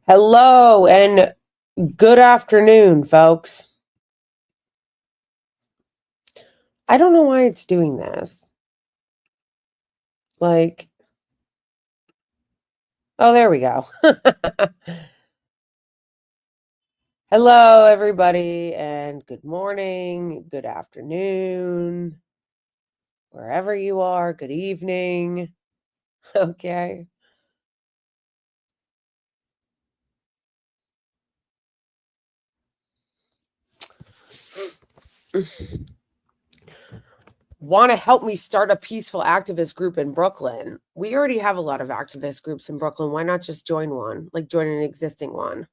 Hello and good afternoon, folks. I don't know why it's doing this. Like, oh, there we go. Hello, everybody, and good morning, good afternoon, wherever you are, good evening. Okay. Want to help me start a peaceful activist group in Brooklyn? We already have a lot of activist groups in Brooklyn. Why not just join one? Like, join an existing one?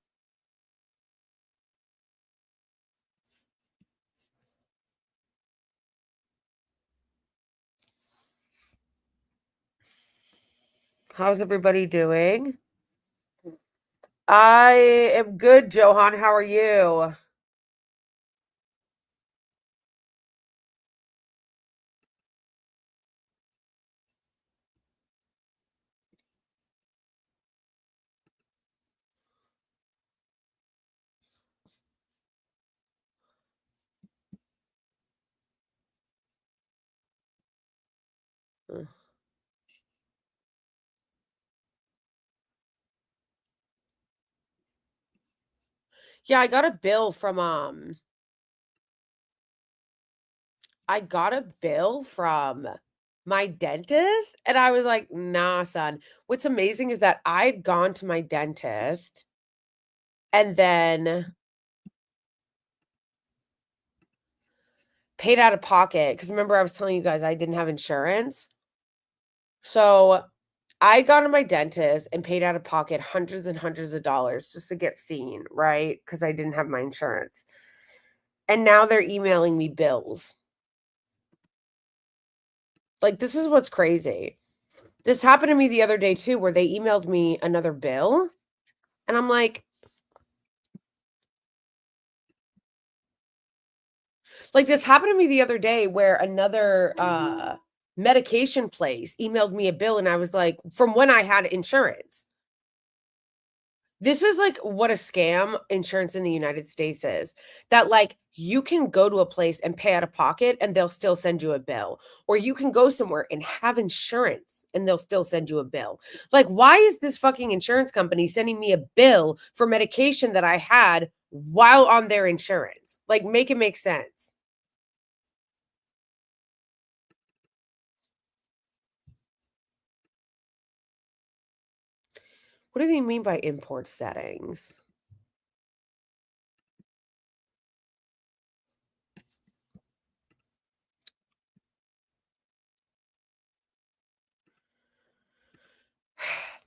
How's everybody doing? I am good, Johan. How are you? Yeah, I got a bill from my dentist and I was like, "Nah, son." What's amazing is that I'd gone to my dentist and then paid out of pocket because remember I was telling you guys I didn't have insurance? So, I got to my dentist and paid out of pocket hundreds and hundreds of dollars just to get seen, right? Because I didn't have my insurance. And now they're emailing me bills. Like, this is what's crazy. This happened to me the other day too, where they emailed me another bill, and I'm like, this happened to me the other day where another, medication place emailed me a bill, and I was like from when I had insurance. This is, like, what a scam insurance in the United States is, that, like, you can go to a place and pay out of pocket, and they'll still send you a bill, or you can go somewhere and have insurance, and they'll still send you a bill. Like, why is this fucking insurance company sending me a bill for medication that I had while on their insurance? Like, make it make sense. What do they mean by import settings?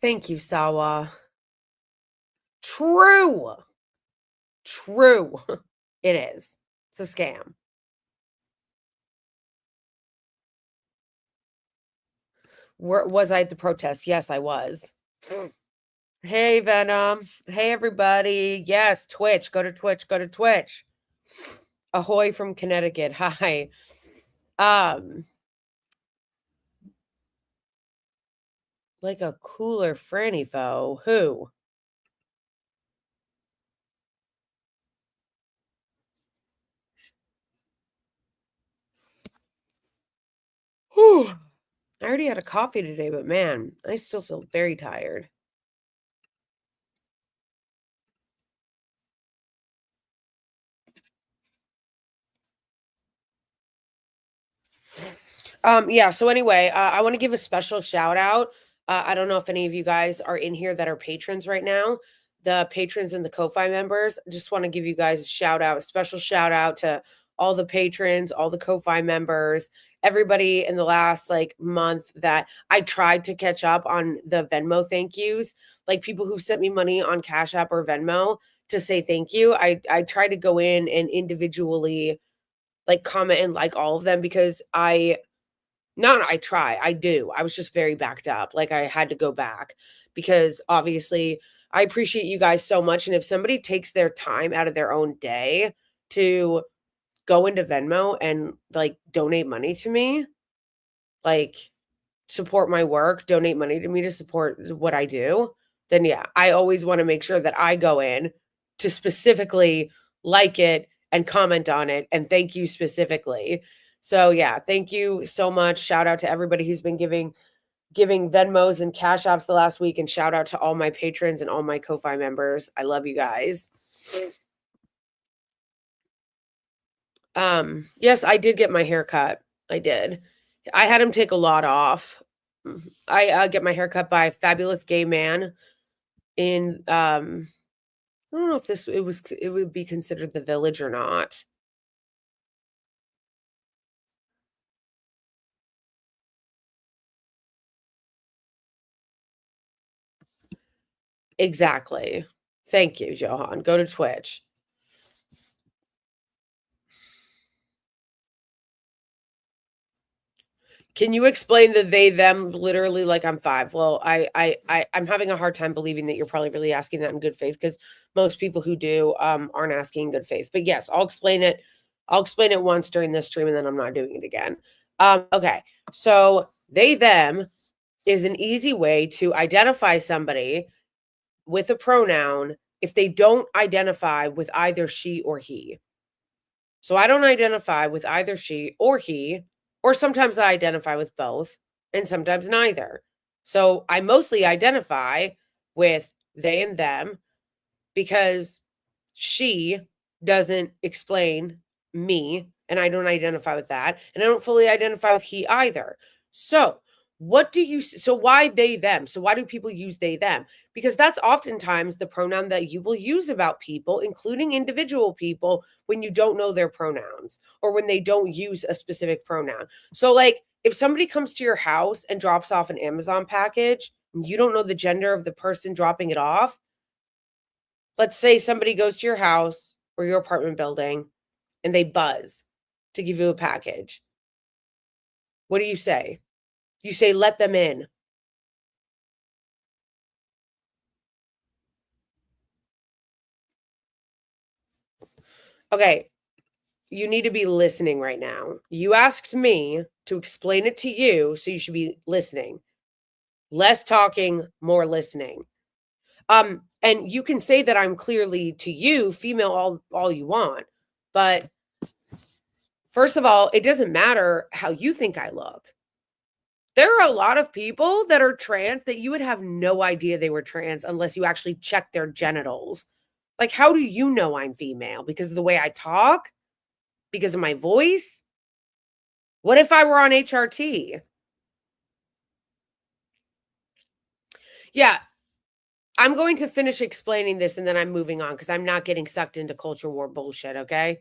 Thank you, Sawa. True. True. It is. It's a scam. Where was I at the protest? Yes, I was. Mm. Hey, Venom. Hey, everybody. Yes, Twitch. Go to Twitch. Go to Twitch. Ahoy from Connecticut. Hi. Um, like a cooler Franny foe. Who? Whew. I already had a coffee today, but man, I still feel very tired. Yeah, so anyway, I want to give a special shout out. I don't know if any of you guys are in here that are patrons right now. The patrons and the Ko-Fi members. Just want to give you guys a shout out, a special shout out to all the patrons, all the Ko-Fi members, everybody in the last like month that I tried to catch up on the Venmo thank yous, like people who sent me money on Cash App or Venmo to say thank you. I tried to go in and individually like comment and like all of them because I try, I do. I was just very backed up, like, I had to go back because, obviously, I appreciate you guys so much, and if somebody takes their time out of their own day to go into Venmo and, like, donate money to me, like, support my work, donate money to me to support what I do, then yeah, I always wanna make sure that I go in to specifically like it and comment on it and thank you specifically. So, yeah, thank you so much. Shout out to everybody who's been giving Venmos and Cash Apps the last week, and shout out to all my patrons and all my Ko-Fi members. I love you guys. Yes, I did get my hair cut. I did. I had him take a lot off. I get my hair cut by a fabulous gay man in, I don't know if it would be considered the Village or not. Exactly. Thank you, Johan. Go to Twitch. Can you explain the they them literally like I'm 5? Well, I'm having a hard time believing that you're probably really asking that in good faith because most people who do aren't asking in good faith. But yes, I'll explain it. I'll explain it once during this stream and then I'm not doing it again. Okay. So they them is an easy way to identify somebody with a pronoun if they don't identify with either she or he. So I don't identify with either she or he, or sometimes I identify with both, and sometimes neither. So I mostly identify with they and them because she doesn't explain me, and I don't identify with that, and I don't fully identify with he either. So, so why they them? So why do people use they them? Because that's oftentimes the pronoun that you will use about people, including individual people, when you don't know their pronouns or when they don't use a specific pronoun. So like if somebody comes to your house and drops off an Amazon package, and you don't know the gender of the person dropping it off, let's say somebody goes to your house or your apartment building and they buzz to give you a package. What do you say? You say, let them in. Okay, you need to be listening right now. You asked me to explain it to you, so you should be listening. Less talking, more listening. And you can say that I'm clearly to you, female all you want, but first of all, it doesn't matter how you think I look. There are a lot of people that are trans that you would have no idea they were trans unless you actually check their genitals. Like, how do you know I'm female? Because of the way I talk? Because of my voice? What if I were on HRT? Yeah, I'm going to finish explaining this and then I'm moving on because I'm not getting sucked into culture war bullshit, okay?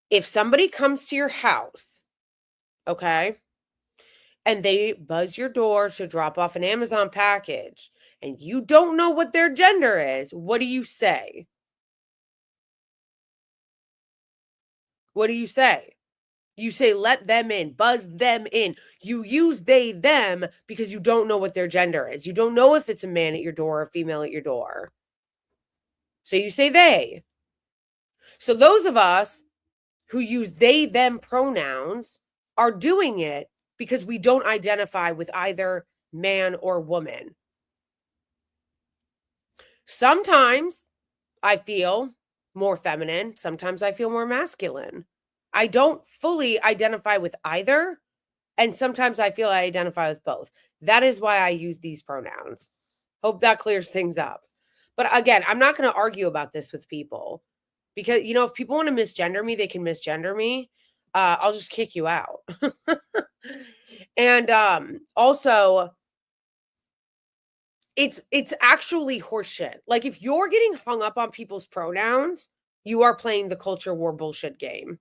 If somebody comes to your house, okay, and they buzz your door to drop off an Amazon package and you don't know what their gender is, what do you say? What do you say? You say, let them in, buzz them in. You use they, them because you don't know what their gender is. You don't know if it's a man at your door or a female at your door. So you say they. So those of us who use they, them pronouns are doing it because we don't identify with either man or woman. Sometimes I feel more feminine. Sometimes I feel more masculine. I don't fully identify with either. And sometimes I feel I identify with both. That is why I use these pronouns. Hope that clears things up. But again, I'm not going to argue about this with people because, if people want to misgender me, they can misgender me. I'll just kick you out. And also, it's actually horseshit. Like if you're getting hung up on people's pronouns, you are playing the culture war bullshit game.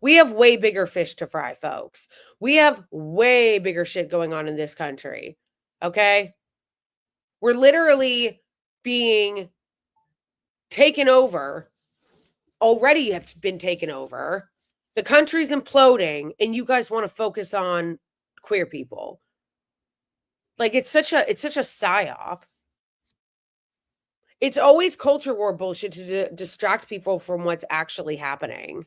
We have way bigger fish to fry, folks. We have way bigger shit going on in this country. Okay? We're literally being taken over, already have been taken over. The country's imploding, and you guys want to focus on queer people. Like it's such a psyop. It's always culture war bullshit to distract people from what's actually happening.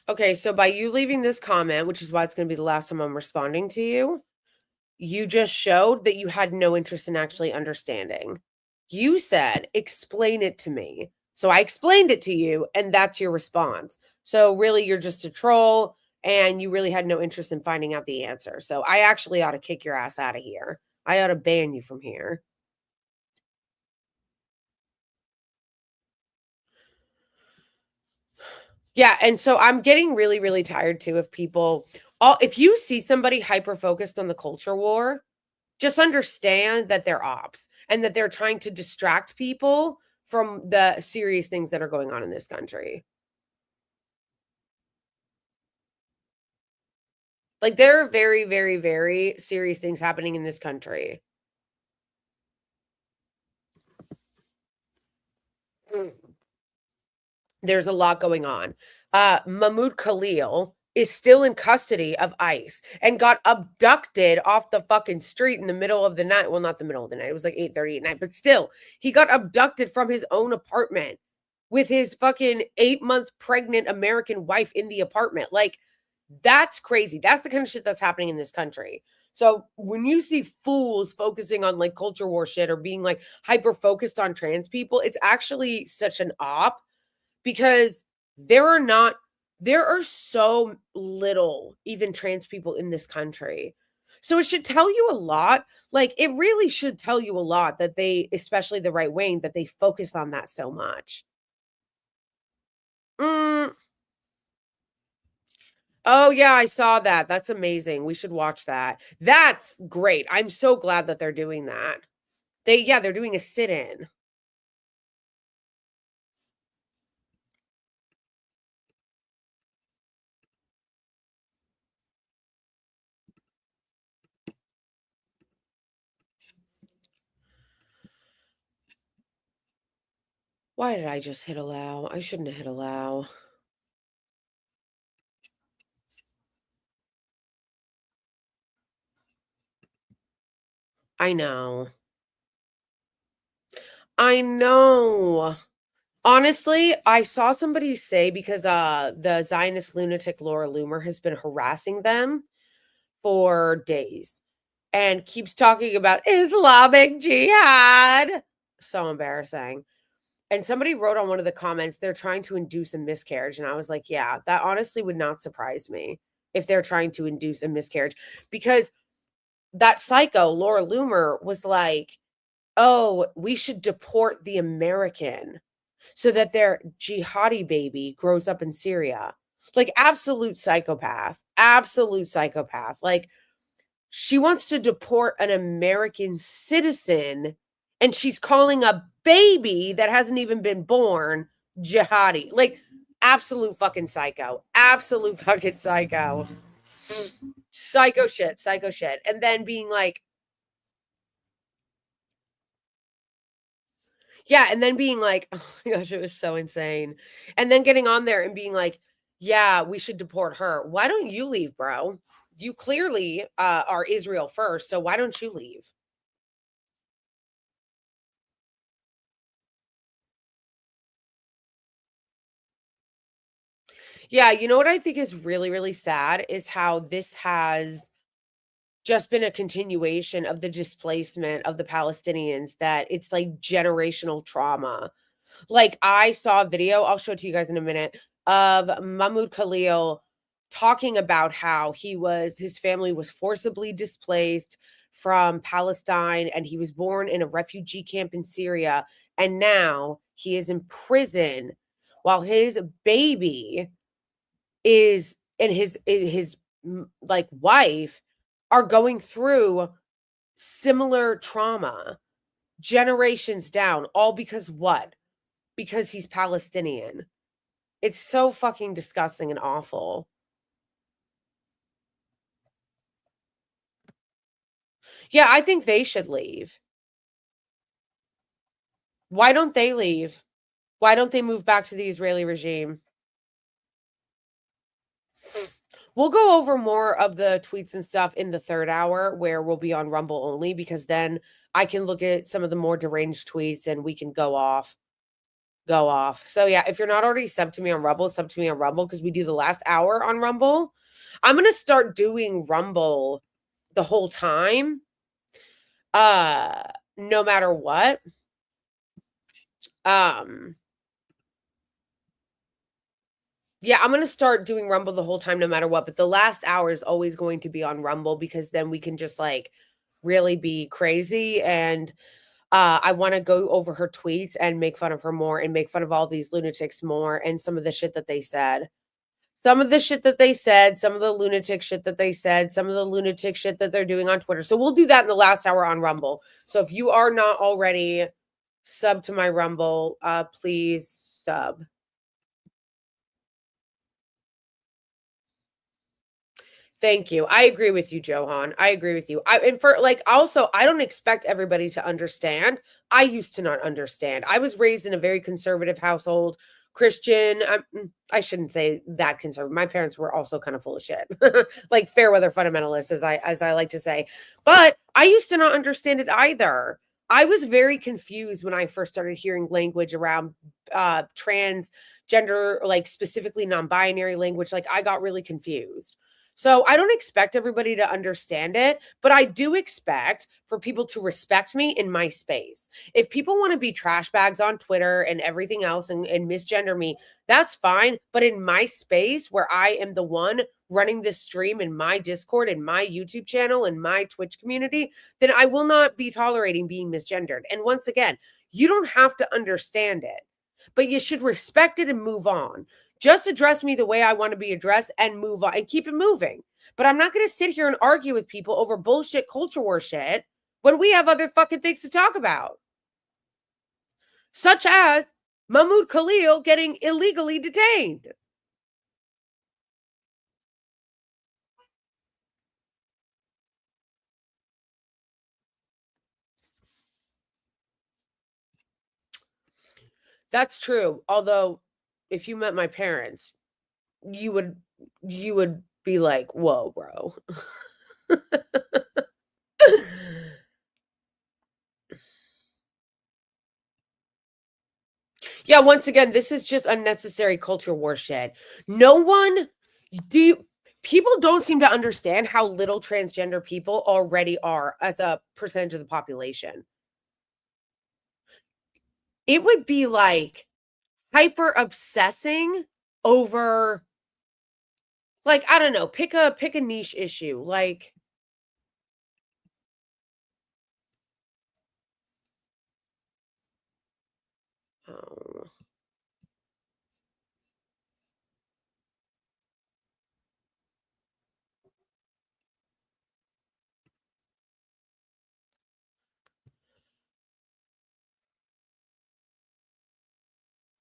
Okay, so by you leaving this comment, which is why it's going to be the last time I'm responding to you, you just showed that you had no interest in actually understanding. You said, explain it to me. So I explained it to you, and that's your response. So really, you're just a troll, and you really had no interest in finding out the answer. So I actually ought to kick your ass out of here. I ought to ban you from here. Yeah, and so I'm getting really, really tired too of people. If you see somebody hyper focused on the culture war, just understand that they're ops and that they're trying to distract people from the serious things that are going on in this country. Like, there are very, very, very serious things happening in this country. Mm. There's a lot going on. Mahmoud Khalil is still in custody of ICE and got abducted off the fucking street in the middle of the night. Well, not the middle of the night. It was like 8:30 at night, but still, he got abducted from his own apartment with his fucking 8-month pregnant American wife in the apartment. Like, that's crazy. That's the kind of shit that's happening in this country. So when you see fools focusing on like culture war shit or being like hyper focused on trans people, it's actually such an op because there are so little even trans people in this country. So it should tell you a lot. Like, it really should tell you a lot that they, especially the right wing, that they focus on that so much. Mm. Oh yeah, I saw that. That's amazing. We should watch that. That's great. I'm so glad that they're doing that. They're doing a sit-in. Why did I just hit allow? I shouldn't have hit allow. I know. I know. Honestly, I saw somebody say because the Zionist lunatic Laura Loomer has been harassing them for days and keeps talking about Islamic jihad. So embarrassing. And somebody wrote on one of the comments, they're trying to induce a miscarriage. And I was like, yeah, that honestly would not surprise me if they're trying to induce a miscarriage because that psycho, Laura Loomer, was like, oh, we should deport the American so that their jihadi baby grows up in Syria. Like, absolute psychopath. Absolute psychopath. Like, she wants to deport an American citizen and she's calling a baby that hasn't even been born jihadi. Like, absolute fucking psycho. Absolute fucking psycho. Psycho shit. Psycho shit. And then being like, yeah, and then being like, oh my gosh, it was so insane. And then getting on there and being like, yeah, we should deport her. Why don't you leave, bro? You clearly are Israel first, so why don't you leave? Yeah, you know what I think is really, really sad is how this has just been a continuation of the displacement of the Palestinians, that it's like generational trauma. Like, I saw a video, I'll show it to you guys in a minute, of Mahmoud Khalil talking about how his family was forcibly displaced from Palestine and he was born in a refugee camp in Syria, and now he is in prison while his baby is and his like wife are going through similar trauma generations down, all because what? Because he's Palestinian. It's so fucking disgusting and awful. Yeah, I think they should leave. Why don't they leave? Why don't they move back to the Israeli regime? We'll go over more of the tweets and stuff in the third hour where we'll be on Rumble only, because then I can look at some of the more deranged tweets and we can go off. go off. So yeah, if you're not already sub to me on Rumble, sub to me on Rumble because we do the last hour on Rumble. I'm gonna start doing Rumble the whole time. No matter what. Um Yeah, I'm gonna start doing Rumble the whole time no matter what, but the last hour is always going to be on Rumble because then we can just, like, really be crazy, and, I wanna go over her tweets and make fun of her more and make fun of all these lunatics more and some of the shit that they said. Some of the shit that they said, some of the lunatic shit that they said, some of the lunatic shit that they're doing on Twitter. So we'll do that in the last hour on Rumble. So if you are not already sub to my Rumble, please sub. Thank you. I agree with you, Johan. I agree with you. And for like also, I don't expect everybody to understand. I used to not understand. I was raised in a very conservative household, Christian. I shouldn't say that conservative. My parents were also kind of full of shit, like fair weather fundamentalists, as I like to say. But I used to not understand it either. I was very confused when I first started hearing language around transgender, like specifically non-binary language. Like I got really confused. So I don't expect everybody to understand it, but I do expect for people to respect me in my space. If people want to be trash bags on Twitter and everything else and misgender me, that's fine. But in my space where I am the one running this stream in my Discord and my YouTube channel and my Twitch community, then I will not be tolerating being misgendered. And once again, you don't have to understand it, but you should respect it and move on. Just address me the way I want to be addressed and move on and keep it moving. But I'm not going to sit here and argue with people over bullshit culture war shit when we have other fucking things to talk about. Such as Mahmoud Khalil getting illegally detained. That's true. Although if you met my parents, you would be like, "Whoa, bro." Yeah, once again, this is just unnecessary culture war shit. No one do you, people don't seem to understand how little transgender people already are as a percentage of the population. It would be like hyper obsessing over like I don't know, pick a niche issue. Like oh,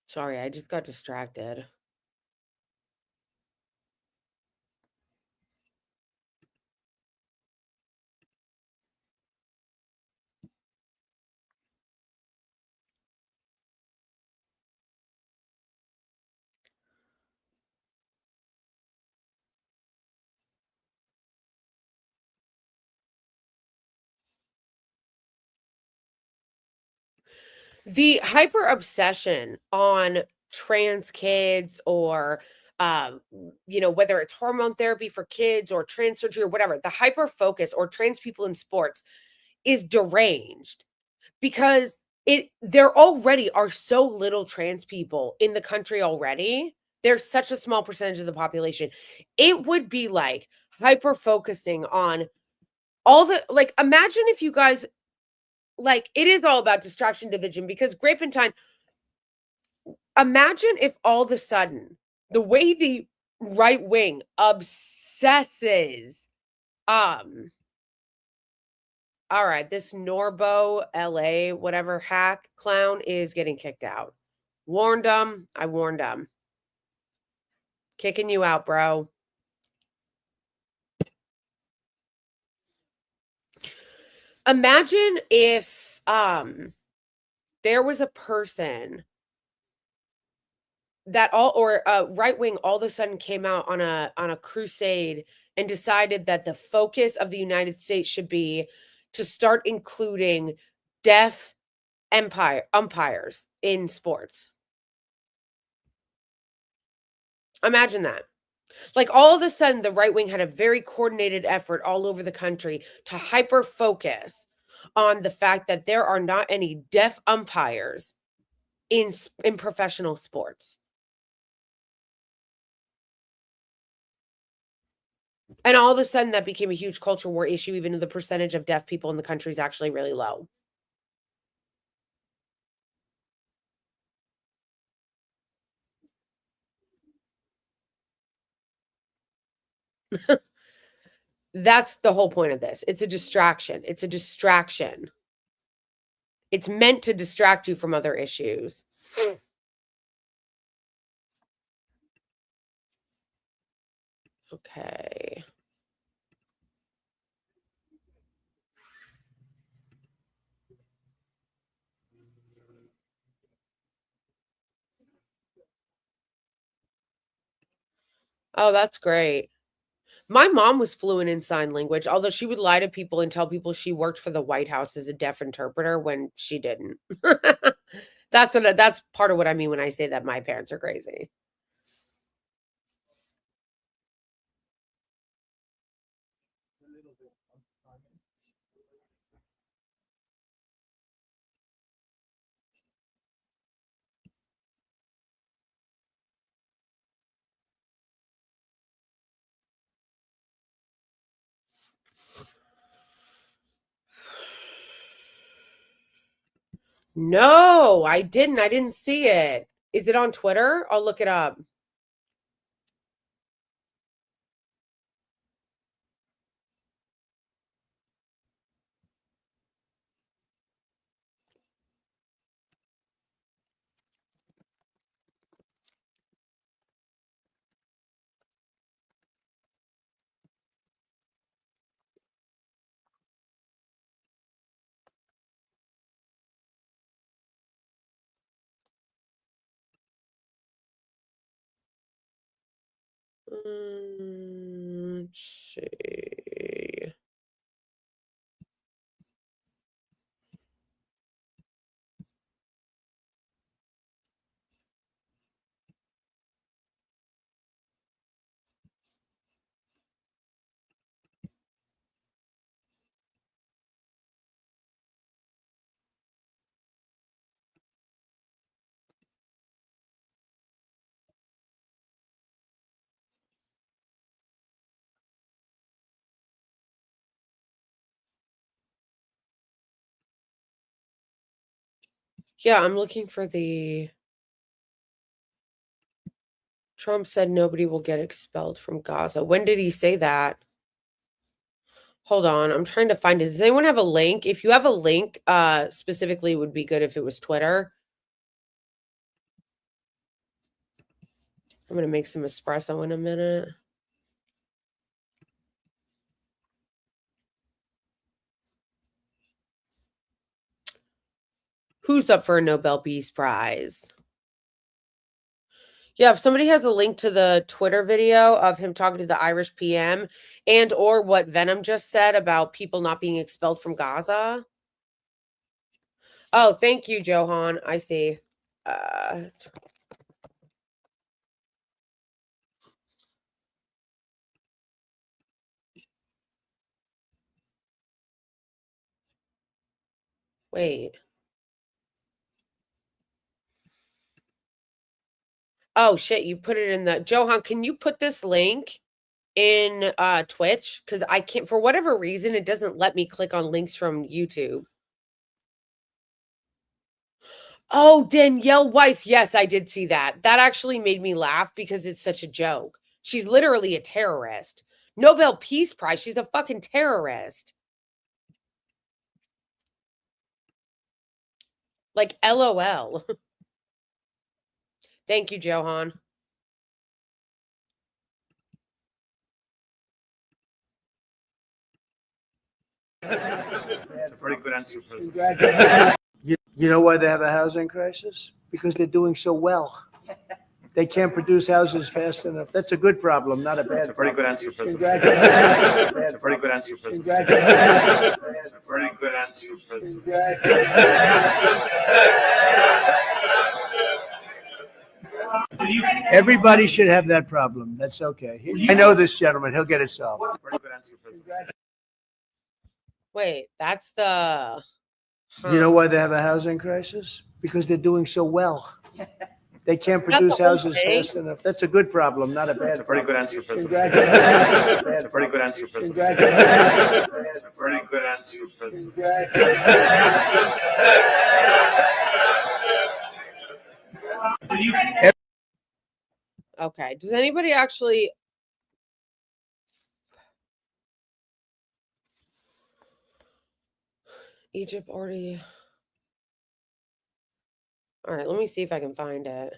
sorry, I just got distracted. The hyper obsession on trans kids or whether it's hormone therapy for kids or trans surgery or whatever, the hyper focus or trans people in sports is deranged because there already are so little trans people in the country already. There's such a small percentage of the population. It would be like hyper focusing on all the like imagine if you guys like it is all about distraction division because grape and time. Imagine if all of a sudden the way the right wing obsesses, um, all right, this Norbo LA, whatever hack clown is getting kicked out. Warned them. I warned them. Kicking you out, bro. Imagine if there was a person that all or right wing all of a sudden came out on a crusade and decided that the focus of the United States should be to start including deaf umpires in sports. Imagine that. Like, all of a sudden, the right wing had a very coordinated effort all over the country to hyper focus on the fact that there are not any deaf umpires in professional sports. And all of a sudden, that became a huge culture war issue, even though the percentage of deaf people in the country is actually really low. That's the whole point of this. It's a distraction. It's a distraction. It's meant to distract you from other issues. Okay. Oh, that's great. My mom was fluent in sign language, although she would lie to people and tell people she worked for the White House as a deaf interpreter when she didn't. That's part of what I mean when I say that my parents are crazy. No, I didn't. I didn't see it. Is it on Twitter? I'll look it up. Let's see. Yeah, I'm looking for the Trump said nobody will get expelled from Gaza. When did he say that? Hold on, I'm trying to find it. Does anyone have a link? If you have a link, specifically, it would be good if it was Twitter. I'm gonna make some espresso in a minute. Who's up for a Nobel Peace Prize? Yeah, if somebody has a link to the Twitter video of him talking to the Irish PM and or what Venom just said about people not being expelled from Gaza. Oh, thank you, Johan. I see. Wait. Oh shit, you put it in the Johan, can you put this link in Twitch? Because I can't, for whatever reason, it doesn't let me click on links from YouTube. Oh, Danielle Weiss. Yes, I did see that. That actually made me laugh because it's such a joke. She's literally a terrorist. Nobel Peace Prize. She's a fucking terrorist. Like, LOL. Thank you, Johan. It's a pretty good answer, President. You know why they have a housing crisis? Because they're doing so well. They can't produce houses fast enough. That's a good problem, not a bad It's a pretty good problem. answer, President. Congratulations. It's a pretty good answer, President. Congratulations. It's a pretty good answer, President. Congratulations. Everybody should have that problem. That's okay. I know this gentleman. He'll get it solved. Very good answer, President. Wait, that's the. You know why they have a housing crisis? Because they're doing so well. They can't produce the whole houses thing. fast enough. That's a good problem, not a bad It's a very good problem. answer, President. Congratulations. It's a very good answer, President. Congratulations. It's a very good answer, President. Okay. Does anybody actually? Egypt already. All right, let me see if I can find it.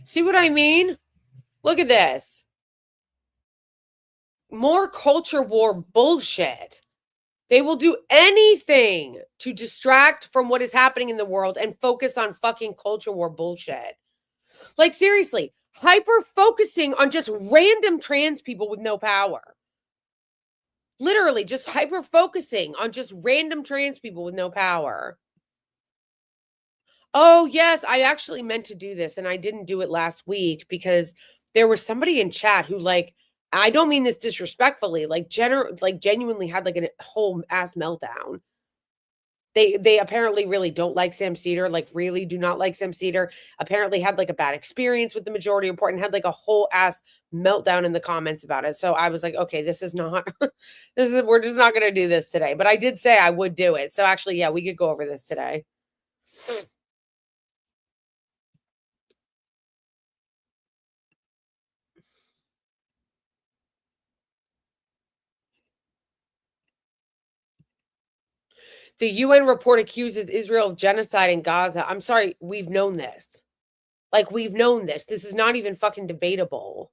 See what I mean? Look at this. More culture war bullshit. They will do anything to distract from what is happening in the world and focus on fucking culture war bullshit. Like, seriously, hyper focusing on just random trans people with no power. Literally, just hyper focusing on just random trans people with no power. Oh, yes, I actually meant to do this and I didn't do it last week because there was somebody in chat who, like, I don't mean this disrespectfully, like genuinely had like a whole ass meltdown. They apparently really don't like Sam Cedar, like really do not like Sam Cedar. Apparently had like a bad experience with the majority report and had like a whole ass meltdown in the comments about it. So I was like, okay, this is not we're just not gonna do this today. But I did say I would do it. So actually, yeah, we could go over this today. The UN report accuses Israel of genocide in Gaza. I'm sorry, we've known this. Like, we've known this. This is not even fucking debatable.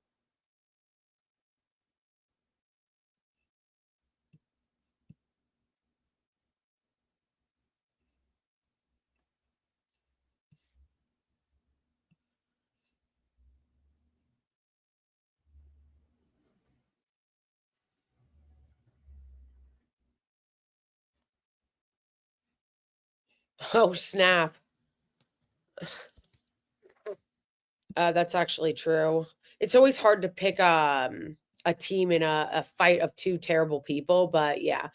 Oh, snap. That's actually true. It's always hard to pick a team in a fight of two terrible people, but yeah.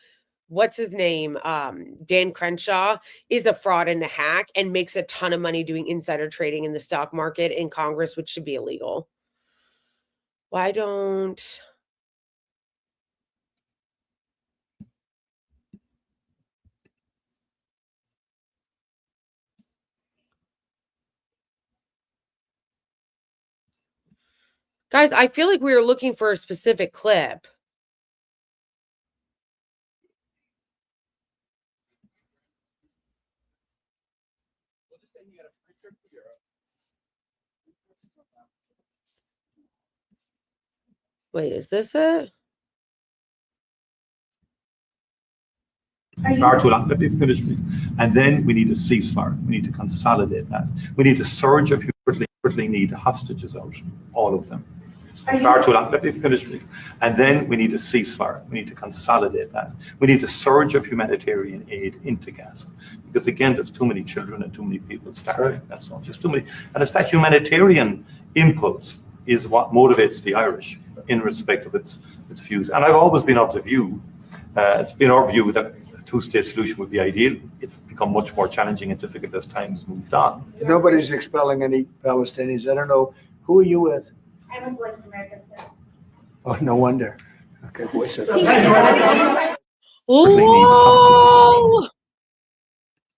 What's his name? Dan Crenshaw is a fraud and a hack and makes a ton of money doing insider trading in the stock market in Congress, which should be illegal. Why don't... Guys, I feel like we were looking for a specific clip. Wait, is this it? Far too long. Let me finish, please. And then we need a ceasefire. We need to consolidate that. We need a surge of humanity need hostages out, all of them. Far too long. Let me finish, please. And then we need a ceasefire. We need to consolidate that. We need a surge of humanitarian aid into Gaza. Because again, there's too many children and too many people starving. That's all. Just too many. And it's that humanitarian impulse is what motivates the Irish in respect of its views. And I've always been of the view, it's been our view that a two-state solution would be ideal. It's become much more challenging and difficult as time's moved on. Nobody's expelling any Palestinians. I don't know. Who are you with? I'm with Voice of America still. Oh, no wonder. Okay, Voice of LOL!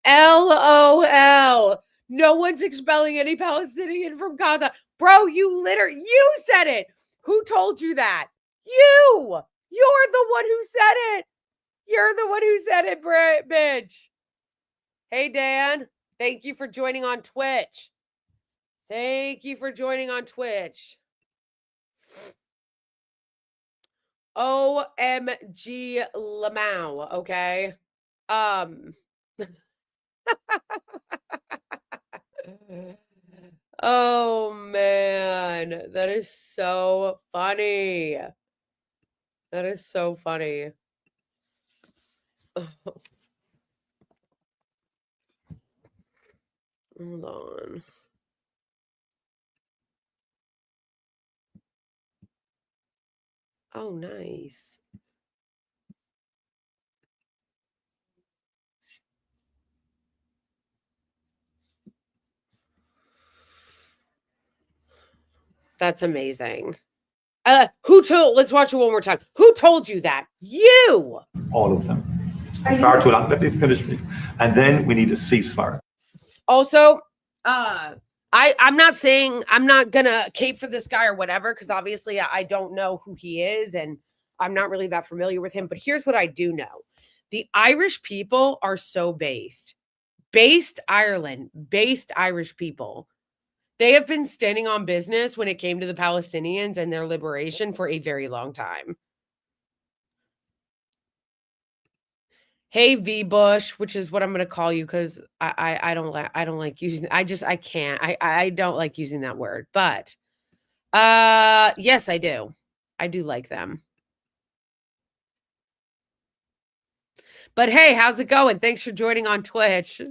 LOL. No one's expelling any Palestinian from Gaza. Bro, you said it. Who told you that? You! You're the one who said it. You're the one who said it, bitch. Hey, Dan. Thank you for joining on Twitch. Thank you for joining on Twitch. OMG Lamau, okay? Oh, man. That is so funny. That is so funny. Hold on. Oh, nice. That's amazing. Let's watch it one more time. Who told you that? You! All of them. It's been far too long. Let me finish, please. And then we need a ceasefire. Also, I'm not saying I'm not gonna cape for this guy or whatever, because obviously I don't know who he is and I'm not really that familiar with him. But here's what I do know. The Irish people are so based. Based Ireland, based Irish people. They have been standing on business when it came to the Palestinians and their liberation for a very long time. Hey V Bush, which is what I'm gonna call you because I don't like using I don't like using that word, but yes, I do. I do like them. But hey, how's it going? Thanks for joining on Twitch.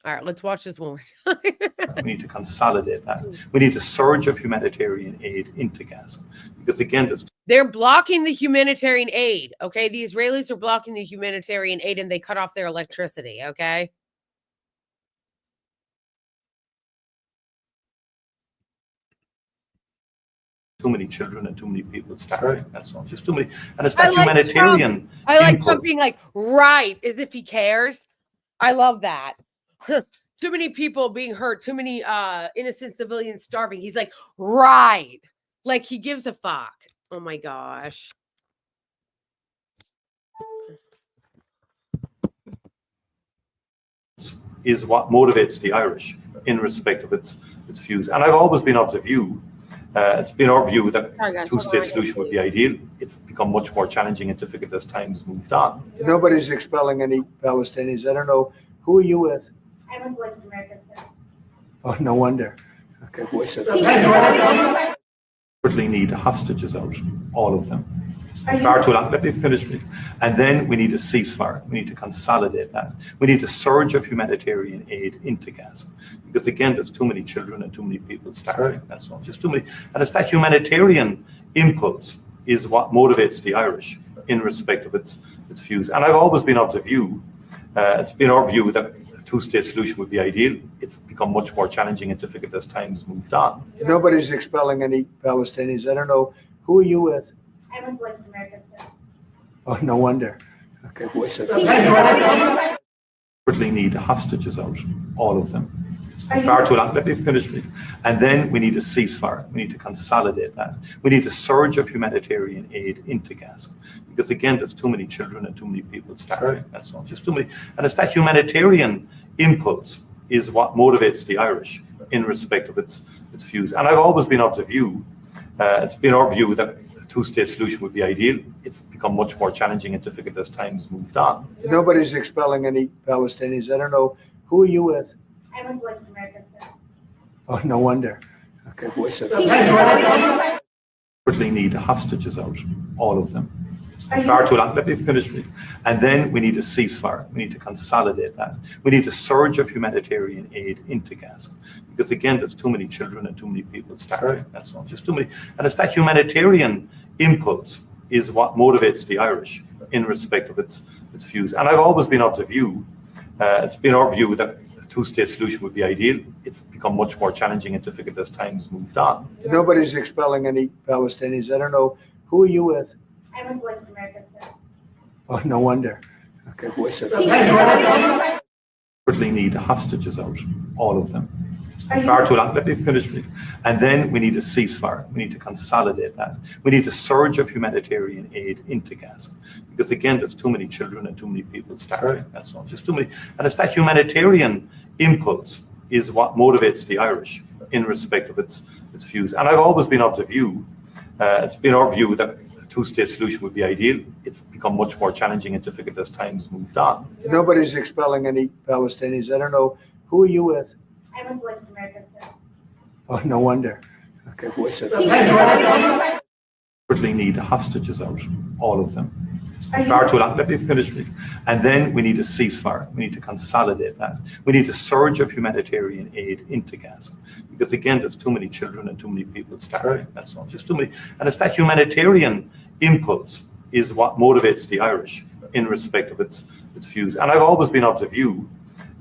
All right, let's watch this one. We need to consolidate that. We need a surge of humanitarian aid into Gaza. Because again, they're blocking the humanitarian aid, okay? The Israelis are blocking the humanitarian aid and they cut off their electricity, okay? too many children and too many people starving. That's all. Just too many. And it's that humanitarian. I like Trump being like, right, as if he cares. I love that. Too many people being hurt, too many innocent civilians starving. He's like, right. Like he gives a fuck. Oh my gosh. Is what motivates the Irish in respect of its views. And I've always been of the view, it's been our view that a two-state solution would be ideal. It's become much more challenging and difficult as time's moved on. Nobody's expelling any Palestinians. I don't know. Who are you with? I'm with Voice of America, sir. Oh, no wonder. Okay, Voice of America. We need hostages out, all of them. It's been far too long. Let me finish, please. And then we need a ceasefire. We need to consolidate that. We need a surge of humanitarian aid into Gaza. Because again, there's too many children and too many people starving. That's all. Just too many. And it's that humanitarian impulse is what motivates the Irish in respect of its views. And I've always been of the view, it's been our view that a two-state solution would be ideal. It's become much more challenging and difficult as time's moved on. Nobody's expelling any Palestinians. I don't know. Who are you with? I'm with Voice of America, sir. Oh, no wonder. Okay, Voice of America. We need hostages out, all of them. It's been far too long. Let me finish, please. And then we need a ceasefire. We need to consolidate that. We need a surge of humanitarian aid into Gaza. Because again, there's too many children and too many people starving. That's all. Just too many. And it's that humanitarian impulse is what motivates the Irish in respect of its views. And I've always been of the view, it's been our view that a two-state solution would be ideal. It's become much more challenging and difficult as time's moved on. Nobody's expelling any Palestinians. I don't know. Who are you with? I'm with Voice of America, sir. Oh, no wonder. Okay, Voice of America. We need hostages out, all of them. It's been far too long. Let me finish, please. And then we need a ceasefire. We need to consolidate that. We need a surge of humanitarian aid into Gaza. Because again, there's too many children and too many people starving. That's all. Just too many. And it's that humanitarian impulse is what motivates the Irish in respect of its views. And I've always been of the view, it's been our view that a two-state solution would be ideal. It's become much more challenging and difficult as time's moved on. Nobody's expelling any Palestinians. I don't know. Who are you with? I'm with Voice of America, sir. Oh, no wonder. Okay, Voice of America. We need hostages out, all of them. It's been far too long. Let me finish, please. And then we need a ceasefire. We need to consolidate that. We need a surge of humanitarian aid into Gaza. Because again, there's too many children and too many people starving. That's all. Just too many. And it's that humanitarian impulse is what motivates the Irish in respect of its views. And I've always been of the view, it's been our view that a two-state solution would be ideal. It's become much more challenging and difficult as time's moved on. Nobody's expelling any Palestinians. I don't know. Who are you with? I'm with Voice of America, sir. Oh, no wonder. Okay, Voice of America. need the hostages out, all of them. It's been far too long. Let me finish, please. And then we need a ceasefire. We need to consolidate that. We need a surge of humanitarian aid into Gaza. Because again, there's too many children and too many people starving. That's all. Just too many. And it's that humanitarian impulse is what motivates the Irish in respect of its views. And I've always been of the view,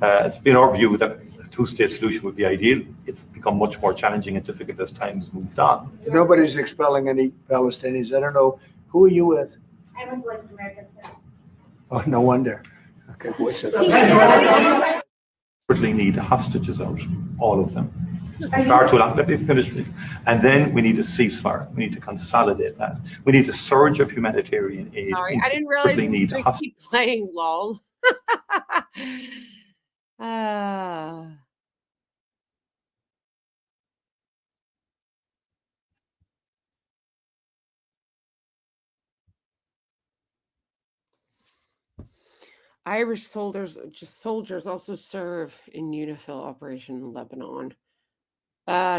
it's been our view that a two-state solution would be ideal. It's become much more challenging and difficult as time's moved on. Nobody's expelling any Palestinians. I don't know. Who are you with? I'm with Voice America, sir. Oh, no wonder. Okay, Voice of Desperately need the hostages out, all of them. It's been far too long. Let me finish, please. And then we need a ceasefire. We need to consolidate that. We need a surge of humanitarian aid. Sorry, I didn't realize Desperately we need need the to keep playing lol. Ah. Irish soldiers also serve in UNIFIL operation in Lebanon.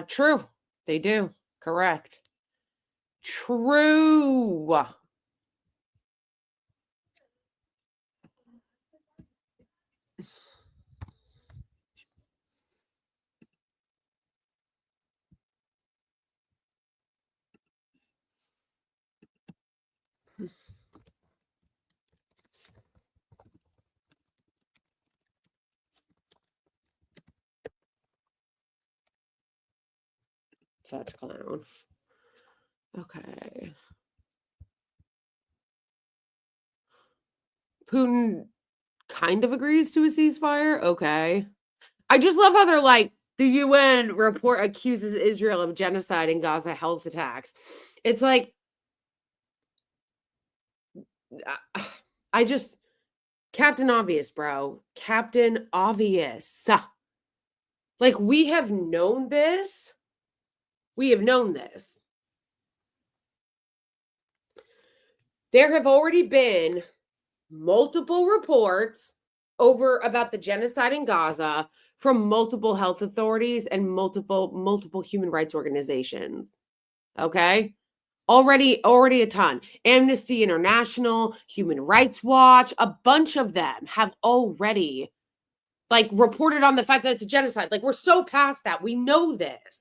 True. They do. Correct. True. Such clown. Okay. Putin kind of agrees to a ceasefire. Okay. I just love how they're like, the UN report accuses Israel of genocide in Gaza health attacks. It's like, Captain Obvious, bro. Captain Obvious. Like, we have known this. We have known this. There have already been multiple reports about the genocide in Gaza from multiple health authorities and multiple human rights organizations. Okay? Already a ton. Amnesty International, Human Rights Watch, a bunch of them have already reported on the fact that it's a genocide. Like, we're so past that. We know this.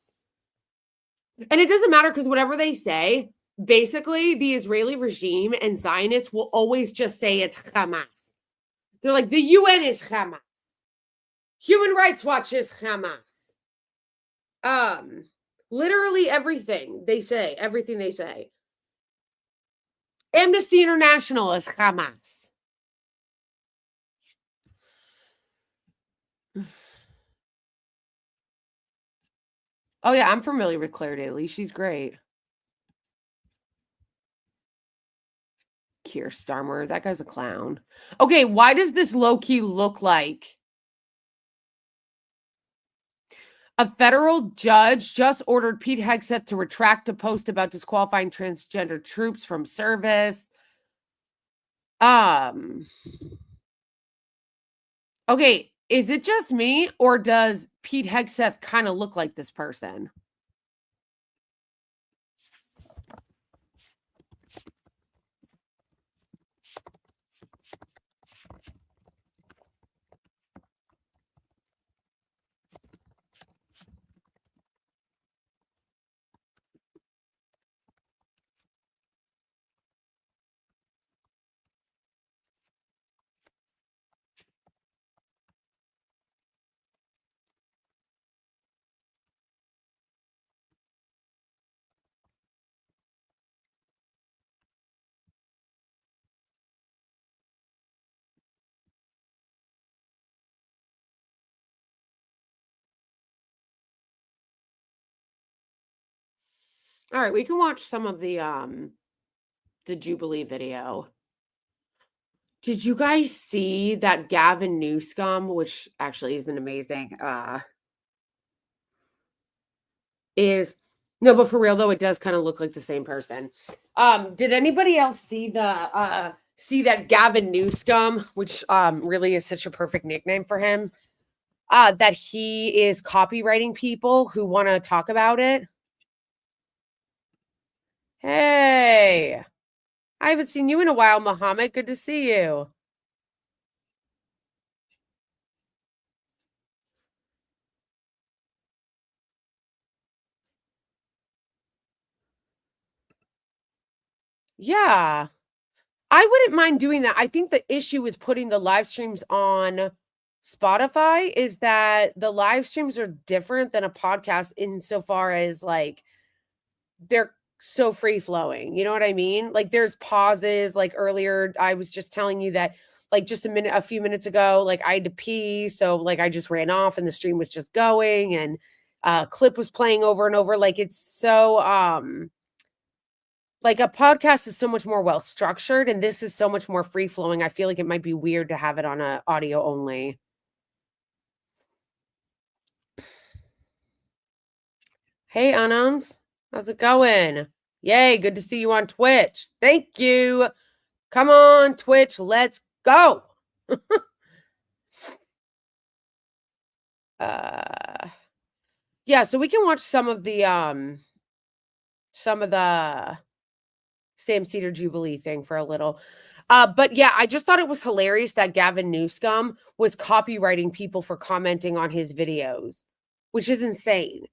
And it doesn't matter because whatever they say, basically the Israeli regime and Zionists will always just say it's Hamas. They're like, the UN is Hamas. Human Rights Watch is Hamas. Literally everything they say. Amnesty International is Hamas. Oh, yeah, I'm familiar with Claire Daly. She's great. Keir Starmer, that guy's a clown. Okay, why does this low-key look like a federal judge just ordered Pete Hegseth to retract a post about disqualifying transgender troops from service? Okay, is it just me, or does Pete Hegseth kind of look like this person? All right, we can watch some of the Jubilee video. Did you guys see that Gavin Newsome, which actually isn't amazing, but for real though, it does kind of look like the same person. Did anybody else see that Gavin Newsome, which really is such a perfect nickname for him, that he is copywriting people who want to talk about it? Hey. I haven't seen you in a while, Muhammad. Good to see you. Yeah. I wouldn't mind doing that. I think the issue with putting the live streams on Spotify is that the live streams are different than a podcast insofar as like they're so free flowing. You know what I mean? Like there's pauses. Like earlier, I was just telling you that like just a few minutes ago, like I had to pee. So like I just ran off and the stream was just going and clip was playing over and over. Like it's so like a podcast is so much more well structured and this is so much more free flowing. I feel like it might be weird to have it on a audio only. Hey, Anums. How's it going? Yay, good to see you on Twitch. Thank you. Come on, Twitch, let's go. Yeah, so we can watch some of the Sam Cedar Jubilee thing for a little. But yeah, I just thought it was hilarious that Gavin Newsome was copywriting people for commenting on his videos, which is insane.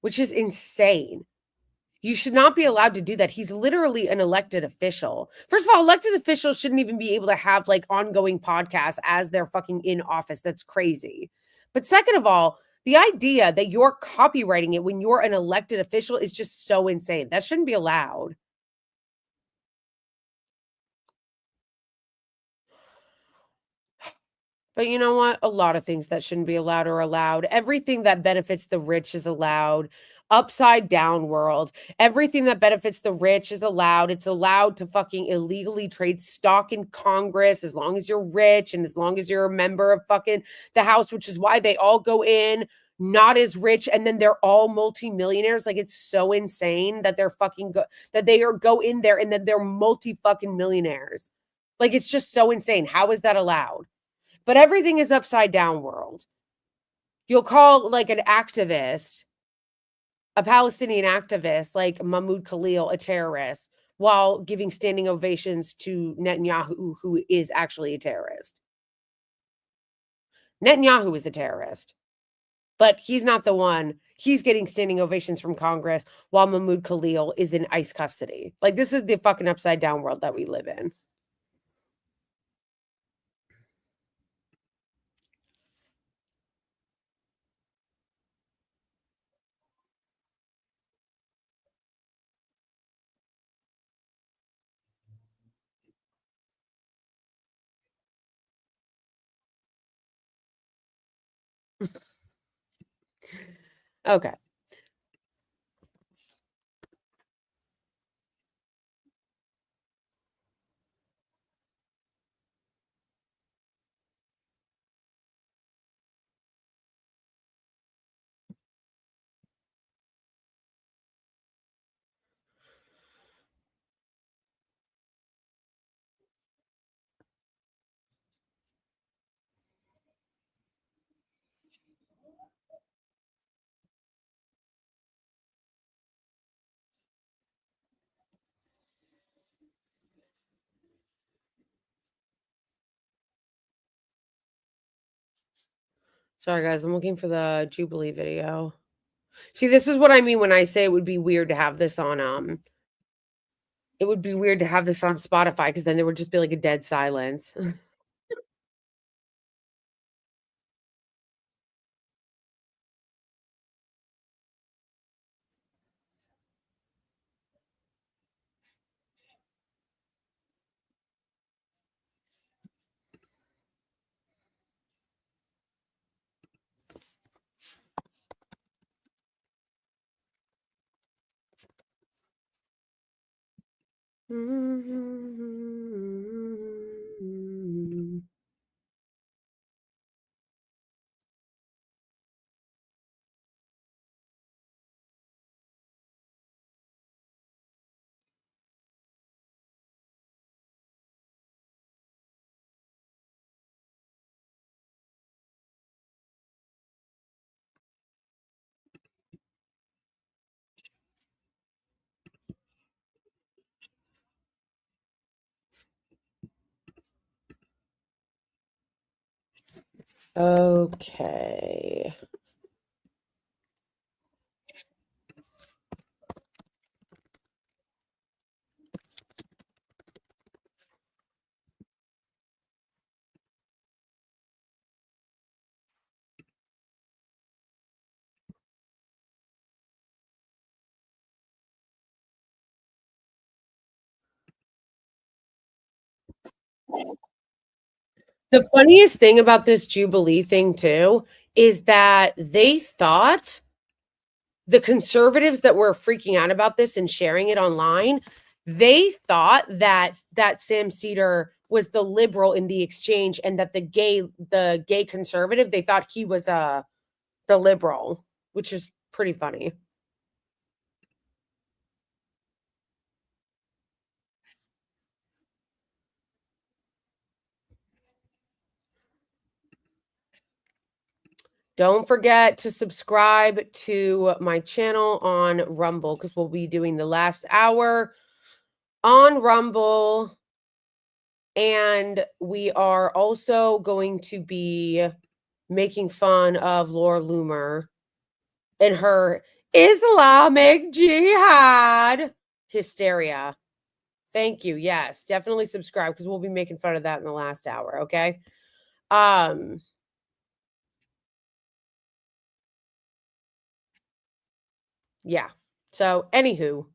Which is insane. You should not be allowed to do that. He's literally an elected official. First of all, elected officials shouldn't even be able to have like ongoing podcasts as they're fucking in office. That's crazy. But second of all, the idea that you're copywriting it when you're an elected official is just so insane. That shouldn't be allowed. But you know what? A lot of things that shouldn't be allowed are allowed. Everything that benefits the rich is allowed. Upside down world. Everything that benefits the rich is allowed. It's allowed to fucking illegally trade stock in Congress as long as you're rich and as long as you're a member of fucking the House, which is why they all go in not as rich and then they're all multimillionaires. Like it's so insane that they're fucking that they are go in there and then they're multi fucking millionaires. Like it's just so insane. How is that allowed? But everything is upside down world. You'll call like an activist, a Palestinian activist like Mahmoud Khalil, a terrorist, while giving standing ovations to Netanyahu, who is actually a terrorist. Netanyahu is a terrorist, but he's not the one. He's getting standing ovations from Congress while Mahmoud Khalil is in ICE custody. Like, this is the fucking upside down world that we live in. Okay. Sorry, guys. I'm looking for the Jubilee video. See, this is what I mean when I say it would be weird to have this on it would be weird to have this on Spotify because then there would just be like a dead silence. Okay. The funniest thing about this Jubilee thing, too, is that they thought the conservatives that were freaking out about this and sharing it online, they thought that Sam Cedar was the liberal in the exchange and that the gay conservative, they thought he was the liberal, which is pretty funny. Don't forget to subscribe to my channel on Rumble because we'll be doing the last hour on Rumble. And we are also going to be making fun of Laura Loomer and her Islamic Jihad hysteria. Thank you. Yes, definitely subscribe because we'll be making fun of that in the last hour. Okay. Yeah. So, anywho.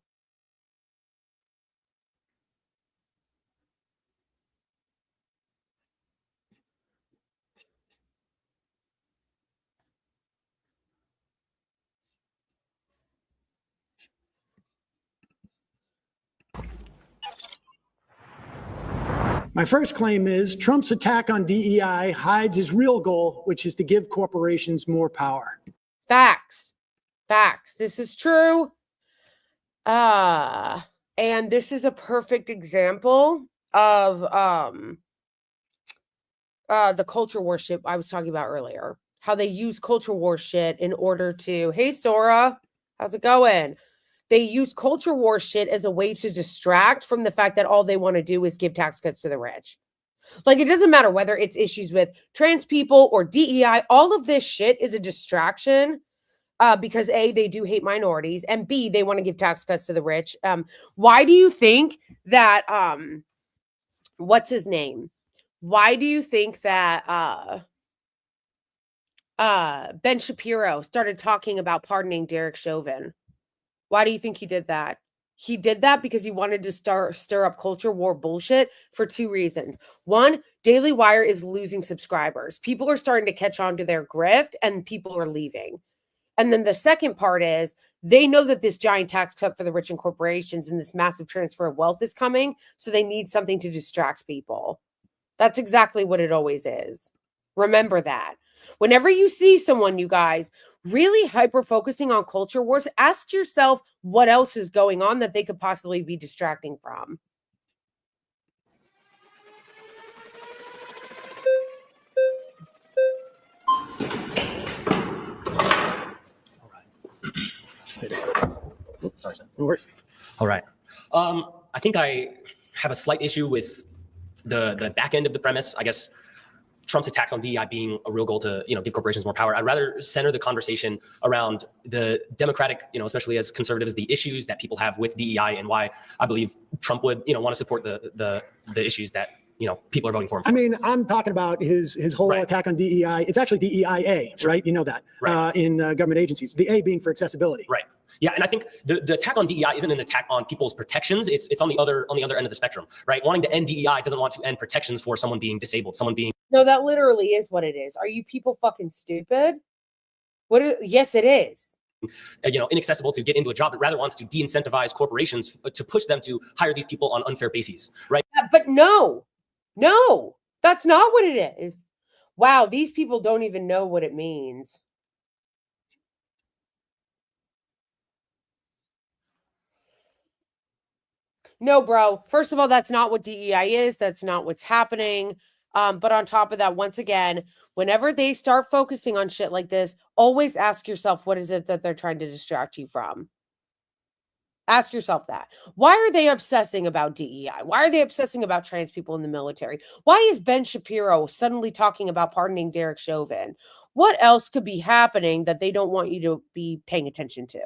My first claim is Trump's attack on DEI hides his real goal, which is to give corporations more power. Facts. Facts. This is true. And this is a perfect example of the culture war shit I was talking about earlier. How they use culture war shit in order to, hey Sora, how's it going? They use culture war shit as a way to distract from the fact that all they want to do is give tax cuts to the rich. Like, it doesn't matter whether it's issues with trans people or DEI, all of this shit is a distraction because A, they do hate minorities, and B, they want to give tax cuts to the rich. Why do you think that, what's his name? Why do you think that Ben Shapiro started talking about pardoning Derek Chauvin? Why do you think he did that? He did that because he wanted to stir up culture war bullshit for two reasons. One, Daily Wire is losing subscribers. People are starting to catch on to their grift and people are leaving. And then the second part is they know that this giant tax cut for the rich and corporations and this massive transfer of wealth is coming. So they need something to distract people. That's exactly what it always is. Remember that. Whenever you see someone, you guys, really hyper focusing on culture wars, ask yourself what else is going on that they could possibly be distracting from. Sorry, no worries. All right. I think I have a slight issue with the back end of the premise. I guess Trump's attacks on DEI being a real goal to, give corporations more power. I'd rather center the conversation around the Democratic, especially as conservatives, the issues that people have with DEI and why I believe Trump would, want to support the issues that, people are voting for him for. I mean, I'm talking about his whole attack on DEI. It's actually DEIA, right? You know that, in government agencies. The A being for accessibility. Right. Yeah, and I think the attack on DEI isn't an attack on people's protections. It's on the other end of the spectrum, right? Wanting to end DEI doesn't want to end protections for someone being disabled, someone being. No, that literally is what it is. Are you people fucking stupid? Yes, it is. Inaccessible to get into a job, but rather wants to de-incentivize corporations to push them to hire these people on unfair bases, right? But no, that's not what it is. Wow, these people don't even know what it means. No, bro. First of all, that's not what DEI is. That's not what's happening. But on top of that, once again, whenever they start focusing on shit like this, always ask yourself, what is it that they're trying to distract you from? Ask yourself that. Why are they obsessing about DEI? Why are they obsessing about trans people in the military? Why is Ben Shapiro suddenly talking about pardoning Derek Chauvin? What else could be happening that they don't want you to be paying attention to?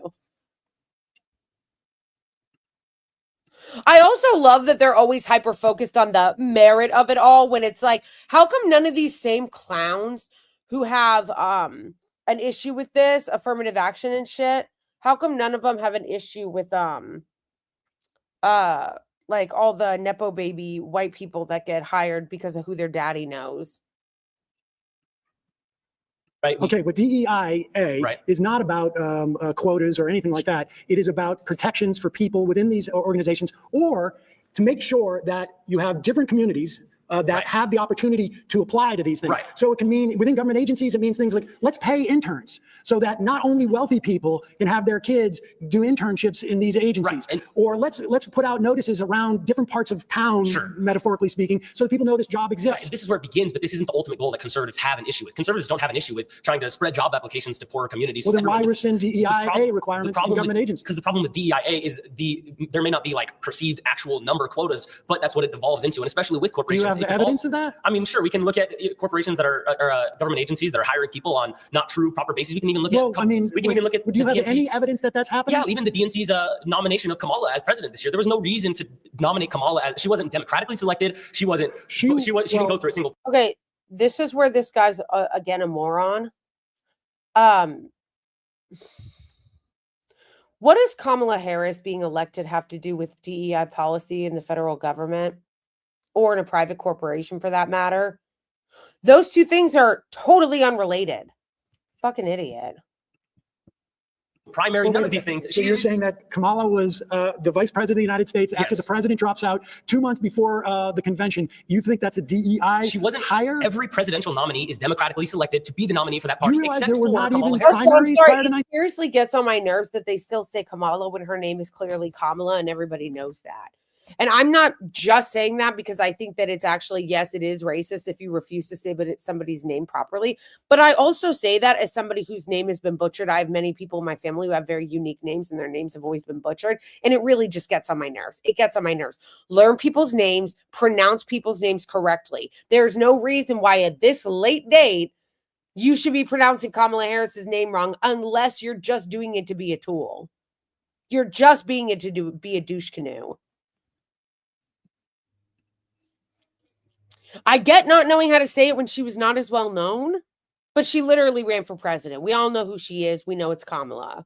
I also love that they're always hyper focused on the merit of it all when it's like, how come none of these same clowns who have an issue with this affirmative action and shit, how come none of them have an issue with like all the nepo baby white people that get hired because of who their daddy knows? Right. Okay, but DEIA Right. is not about quotas or anything like that. It is about protections for people within these organizations, or to make sure that you have different communities that Right. have the opportunity to apply to these things. Right. So it can mean within government agencies, it means things like, let's pay interns so that not only wealthy people can have their kids do internships in these agencies, And- or let's put out notices around different parts of town, Sure. metaphorically speaking, so that people know this job exists. Right. This is where it begins, but this isn't the ultimate goal that conservatives have an issue with. Conservatives don't have an issue with trying to spread job applications to poorer communities. Well, so then why everyone gets- rescind DEIA requirements in government agencies? Because the problem with DEIA is there may not be like perceived actual number quotas, but that's what it devolves into, and especially with Do corporations. you have it the devolves- evidence of that? I mean, sure, we can look at corporations that are government agencies that are hiring people on not true, proper bases. We can even look Well, at. I mean, we can even look at. do you the have any DNC's evidence that that's happening? Yeah, even the DNC's nomination of Kamala as president this year. There was no reason to nominate Kamala as she wasn't democratically selected. She didn't go through a single. Okay, this is where this guy's again a moron. What does Kamala Harris being elected have to do with DEI policy in the federal government or in a private corporation for that matter? Those two things are totally unrelated. Fucking idiot. Primary, Well, none wait of a these second. things. So you're saying that Kamala was the vice president of the United States after Yes. the president drops out 2 months before the convention. You think that's a DEI She wasn't hire? Every presidential nominee is democratically selected to be the nominee for that Do party, you realize except there were for not Kamala even Harris. Also, I'm primaries sorry, prior to it 19? seriously gets on my nerves that they still say Kamala when her name is clearly Kamala and everybody knows that. And I'm not just saying that because I think that it's actually, yes, it is racist if you refuse to say but it's somebody's name properly. But I also say that as somebody whose name has been butchered. I have many people in my family who have very unique names and their names have always been butchered. And it really just gets on my nerves. It gets on my nerves. Learn people's names, pronounce people's names correctly. There's no reason why at this late date you should be pronouncing Kamala Harris's name wrong unless you're just doing it to be a tool. You're just being it to be a douche canoe. I get not knowing how to say it when she was not as well known, but she literally ran for president. We all know who she is. We know it's Kamala.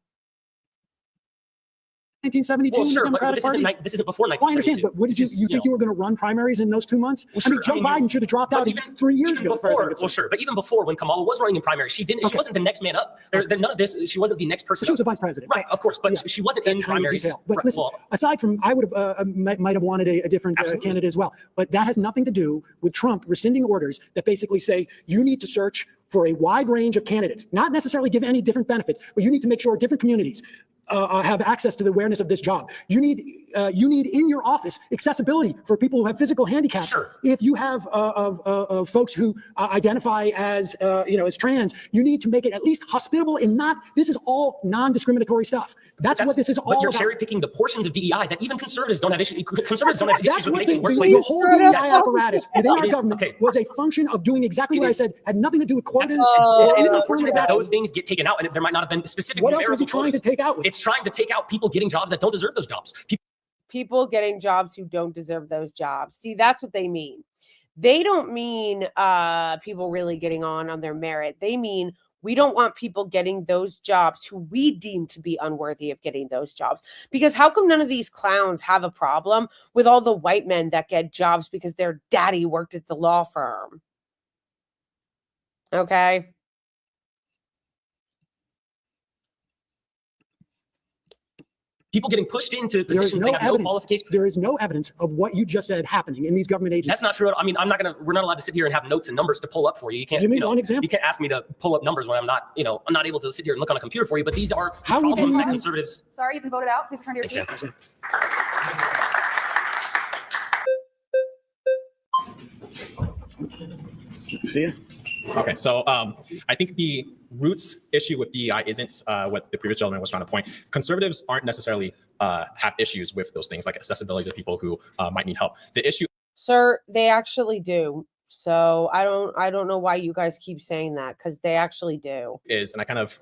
1972 Well, in the sure, but Democratic this Party? this isn't before Well, I understand, 1972. but what did This you is, think you were going to run primaries in those 2 months? Well, I mean, sure, Joe I mean, Biden should have dropped but out even 3 years even ago. before, well, sure, but even before when Kamala was running in primary, she Okay. wasn't the next man up. None of this. She wasn't the next person. She was up. the vice president. Right, of course, but Yeah. she wasn't That in tiny primaries. detail. But Right, listen, well, aside from, I would have might have wanted a different Absolutely. candidate as well. But that has nothing to do with Trump rescinding orders that basically say you need to search for a wide range of candidates, not necessarily give any different benefit, but you need to make sure different communities have access to the awareness of this job. You need in your office accessibility for people who have physical handicaps. Sure. If you have folks who identify as as trans, you need to make it at least hospitable and not. This is all non-discriminatory stuff. That's what this is all But you're about. cherry picking the portions of DEI that even conservatives don't have issues. Conservatives don't have That's issues with what the making workplaces. whole DEI apparatus within It our is- government okay. was a function of doing exactly It what I is- said, had nothing to do with quotas. It or is any unfortunate affirmative that action. those things get taken out, and there might not have been specific. What else was numerical he trying to quotas. take out with? It's trying to take out people getting jobs that don't deserve those jobs. People getting jobs who don't deserve those jobs. See, that's what they mean. They don't mean people really getting on their merit. They mean we don't want people getting those jobs who we deem to be unworthy of getting those jobs. Because how come none of these clowns have a problem with all the white men that get jobs because their daddy worked at the law firm? Okay. People getting pushed into There is positions no they have no evidence. qualifications. There is no evidence of what you just said happening in these government agencies. That's not true. I mean, we're not allowed to sit here and have notes and numbers to pull up for you. You can't, Give me you know, one example. you can't ask me to pull up numbers when I'm not able to sit here and look on a computer for you. But these are How would problems you- that conservatives. Sorry, you've been voted out. Please return to your seat. Exactly. See ya. Okay, so I think the roots issue with DEI isn't what the previous gentleman was trying to point. Conservatives aren't necessarily have issues with those things like accessibility to people who might need help. The issue, Sir, they actually do. So I don't know why you guys keep saying that, because they actually do. is, and I kind of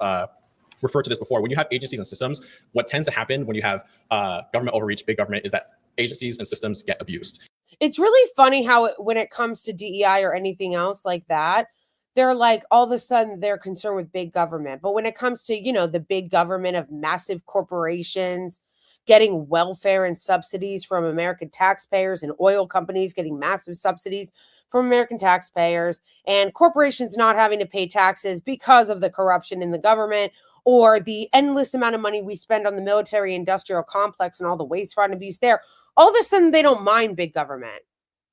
referred to this before, when you have agencies and systems, what tends to happen when you have government overreach, big government, is that agencies and systems get abused. It's really funny how when it comes to DEI or anything else like that, they're like, all of a sudden they're concerned with big government. But when it comes to, you know, the big government of massive corporations getting welfare and subsidies from American taxpayers, and oil companies getting massive subsidies from American taxpayers, and corporations not having to pay taxes because of the corruption in the government, or the endless amount of money we spend on the military industrial complex and all the waste, fraud, and abuse there, all of a sudden they don't mind big government,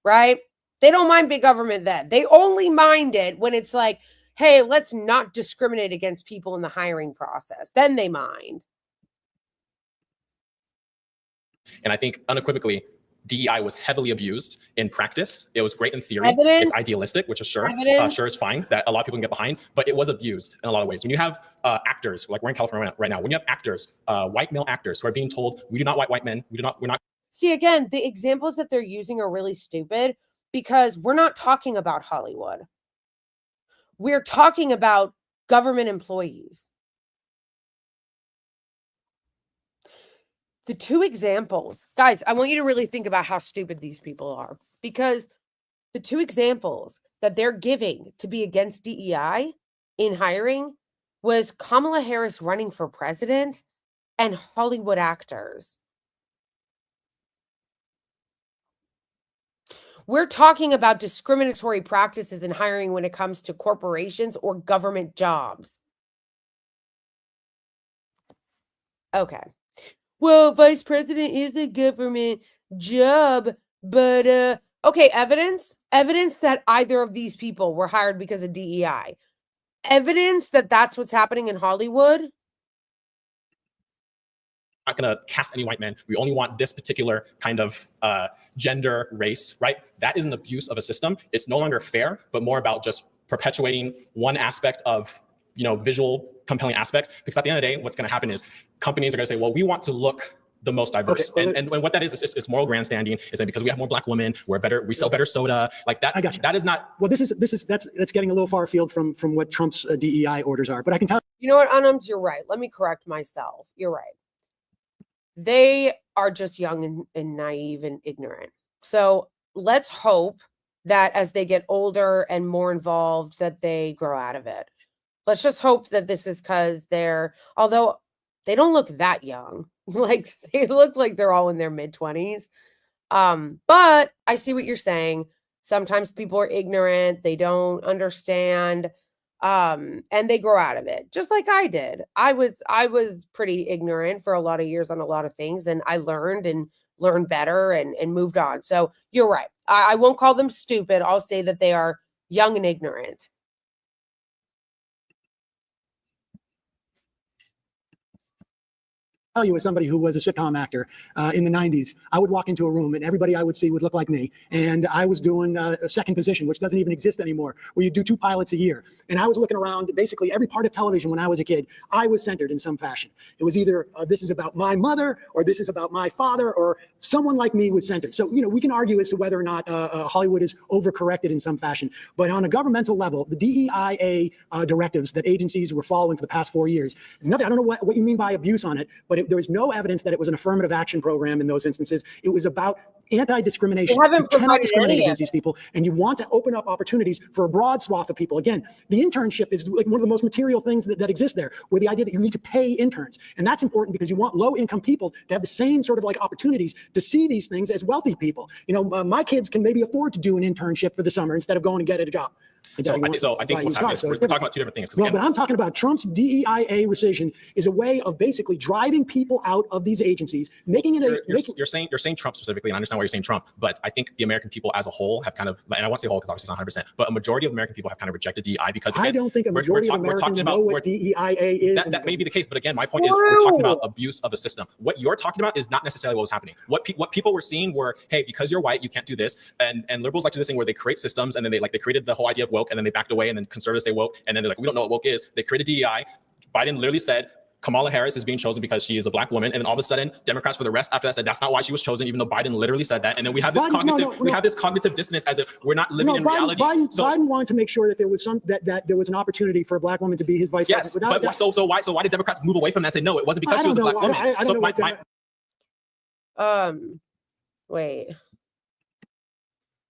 right? They don't mind big government then. They only mind it when it's like, hey, let's not discriminate against people in the hiring process. Then they mind. And I think unequivocally, DEI was heavily abused in practice. It was great in theory. Evidence? It's idealistic, which is sure is fine, that a lot of people can get behind, but it was abused in a lot of ways. When you have actors, like we're in California right now, when you have actors, white male actors who are being told, we do not white men, we're not. See, again, the examples that they're using are really stupid, because we're not talking about Hollywood. We're talking about government employees. The two examples, guys, I want you to really think about how stupid these people are, because the two examples that they're giving to be against DEI in hiring was Kamala Harris running for president and Hollywood actors. We're talking about discriminatory practices in hiring when it comes to corporations or government jobs. Okay. Well, vice president is a government job, but okay, evidence that either of these people were hired because of DEI. Evidence that that's what's happening in Hollywood. Not going to cast any white men. We only want this particular kind of gender, race, right? That is an abuse of a system. It's no longer fair, but more about just perpetuating one aspect of, you know, visual compelling aspects. Because at the end of the day, what's going to happen is companies are going to say, well, we want to look the most diverse. Okay, well, and what that is it's moral grandstanding. Is that because we have more black women, we're better, we sell better soda, like that. I got you. That is not. Well, that's getting a little far afield from what Trump's DEI orders are. But I can tell. You know what, Anums, you're right. Let me correct myself. You're right. They are just young and naive and ignorant. So let's hope that as they get older and more involved, that they grow out of it. Let's just hope that this is because although they don't look that young, like they look like they're all in their mid-20s. But I see what you're saying. Sometimes people are ignorant, they don't understand, and they grow out of it, just like I did. I was pretty ignorant for a lot of years on a lot of things, and I learned better and moved on. So you're right. I won't call them stupid. I'll say that they are young and ignorant. Tell you, as somebody who was a sitcom actor in the 90s, I would walk into a room and everybody I would see would look like me. And I was doing a second position, which doesn't even exist anymore, where you do 2 pilots a year. And I was looking around basically every part of television when I was a kid. I was centered in some fashion. It was either this is about my mother, or this is about my father, or someone like me was centered. So, you know, we can argue as to whether or not Hollywood is overcorrected in some fashion. But on a governmental level, the DEIA directives that agencies were following for the past 4 years, there's nothing, I don't know what you mean by abuse on it, but there was no evidence that it was an affirmative action program in those instances. It was about anti-discrimination. You cannot discriminate against these people, and you want to open up opportunities for a broad swath of people. Again, the internship is like one of the most material things that exist there, where the idea that you need to pay interns. And that's important because you want low-income people to have the same sort of like opportunities to see these things as wealthy people. You know, my kids can maybe afford to do an internship for the summer instead of going to get a job. So I think what's happening is we're talking about two different things. Well, but I'm talking about Trump's DEIA rescission is a way of basically driving people out of these agencies, making it a... You're saying Trump specifically, and I understand why you're saying Trump, but I think the American people as a whole have kind of, and I won't say whole because obviously it's not 100%, but a majority of American people have kind of rejected DEI because again, I don't think a majority of Americans know what DEIA is. That may be the case, but again, my point is we're talking about abuse of a system. What you're talking about is not necessarily what was happening. What people were seeing were, hey, because you're white, you can't do this, and liberals like to do this thing where they create systems and then they created the whole idea of woke and then they backed away, and then conservatives say woke, and then they're like, we don't know what woke is. They created DEI. Biden literally said, Kamala Harris is being chosen because she is a black woman, and then all of a sudden, Democrats for the rest after that said that's not why she was chosen, even though Biden literally said that. And then we have this cognitive dissonance as if we're not living in reality. Biden wanted to make sure that there was that there was an opportunity for a black woman to be his vice president. Yes, but so why did Democrats move away from that and say no, it wasn't because she was a black woman? I don't know Wait.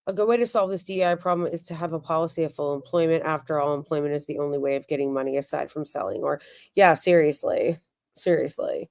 A good way to solve this DEI problem is to have a policy of full employment. After all, employment is the only way of getting money aside from selling. Or, yeah, seriously. Seriously.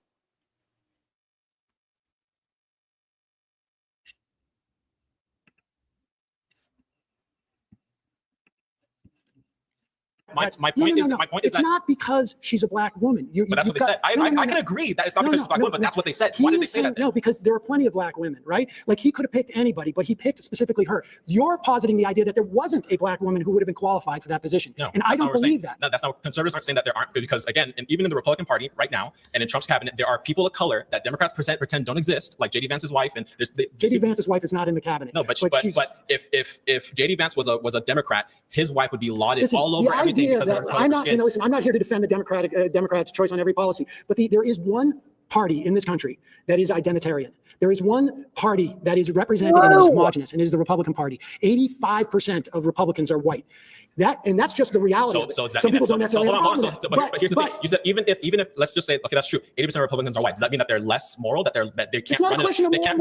My point is it's not because she's a black woman. But that's what they said. I can agree that it's not because she's a black woman, but that's what they said. Why did they say that? No, because there are plenty of black women, right? Like he could have picked anybody, but he picked specifically her. You're positing the idea that there wasn't a black woman who would have been qualified for that position. No, and I don't believe that. No, that's not. Conservatives aren't saying that there aren't, because again, and even in the Republican Party right now, and in Trump's cabinet, there are people of color that Democrats pretend don't exist, like J.D. Vance's wife, and J.D. Vance's wife is not in the cabinet. No, but if J.D. Vance was a Democrat, his wife would be lauded all over everything because of her color. Listen, I'm not here to defend the Democrats' choice on every policy, but there is one party in this country that is identitarian. There is one party that is represented and is homogenous, and is the Republican Party. 85% of Republicans are white. That's just the reality. So exactly. Some people don't necessarily have a problem with that. But here's the thing. You said even if let's just say, okay, that's true. 80% of Republicans are white. Does that mean that they're less moral? That they can't run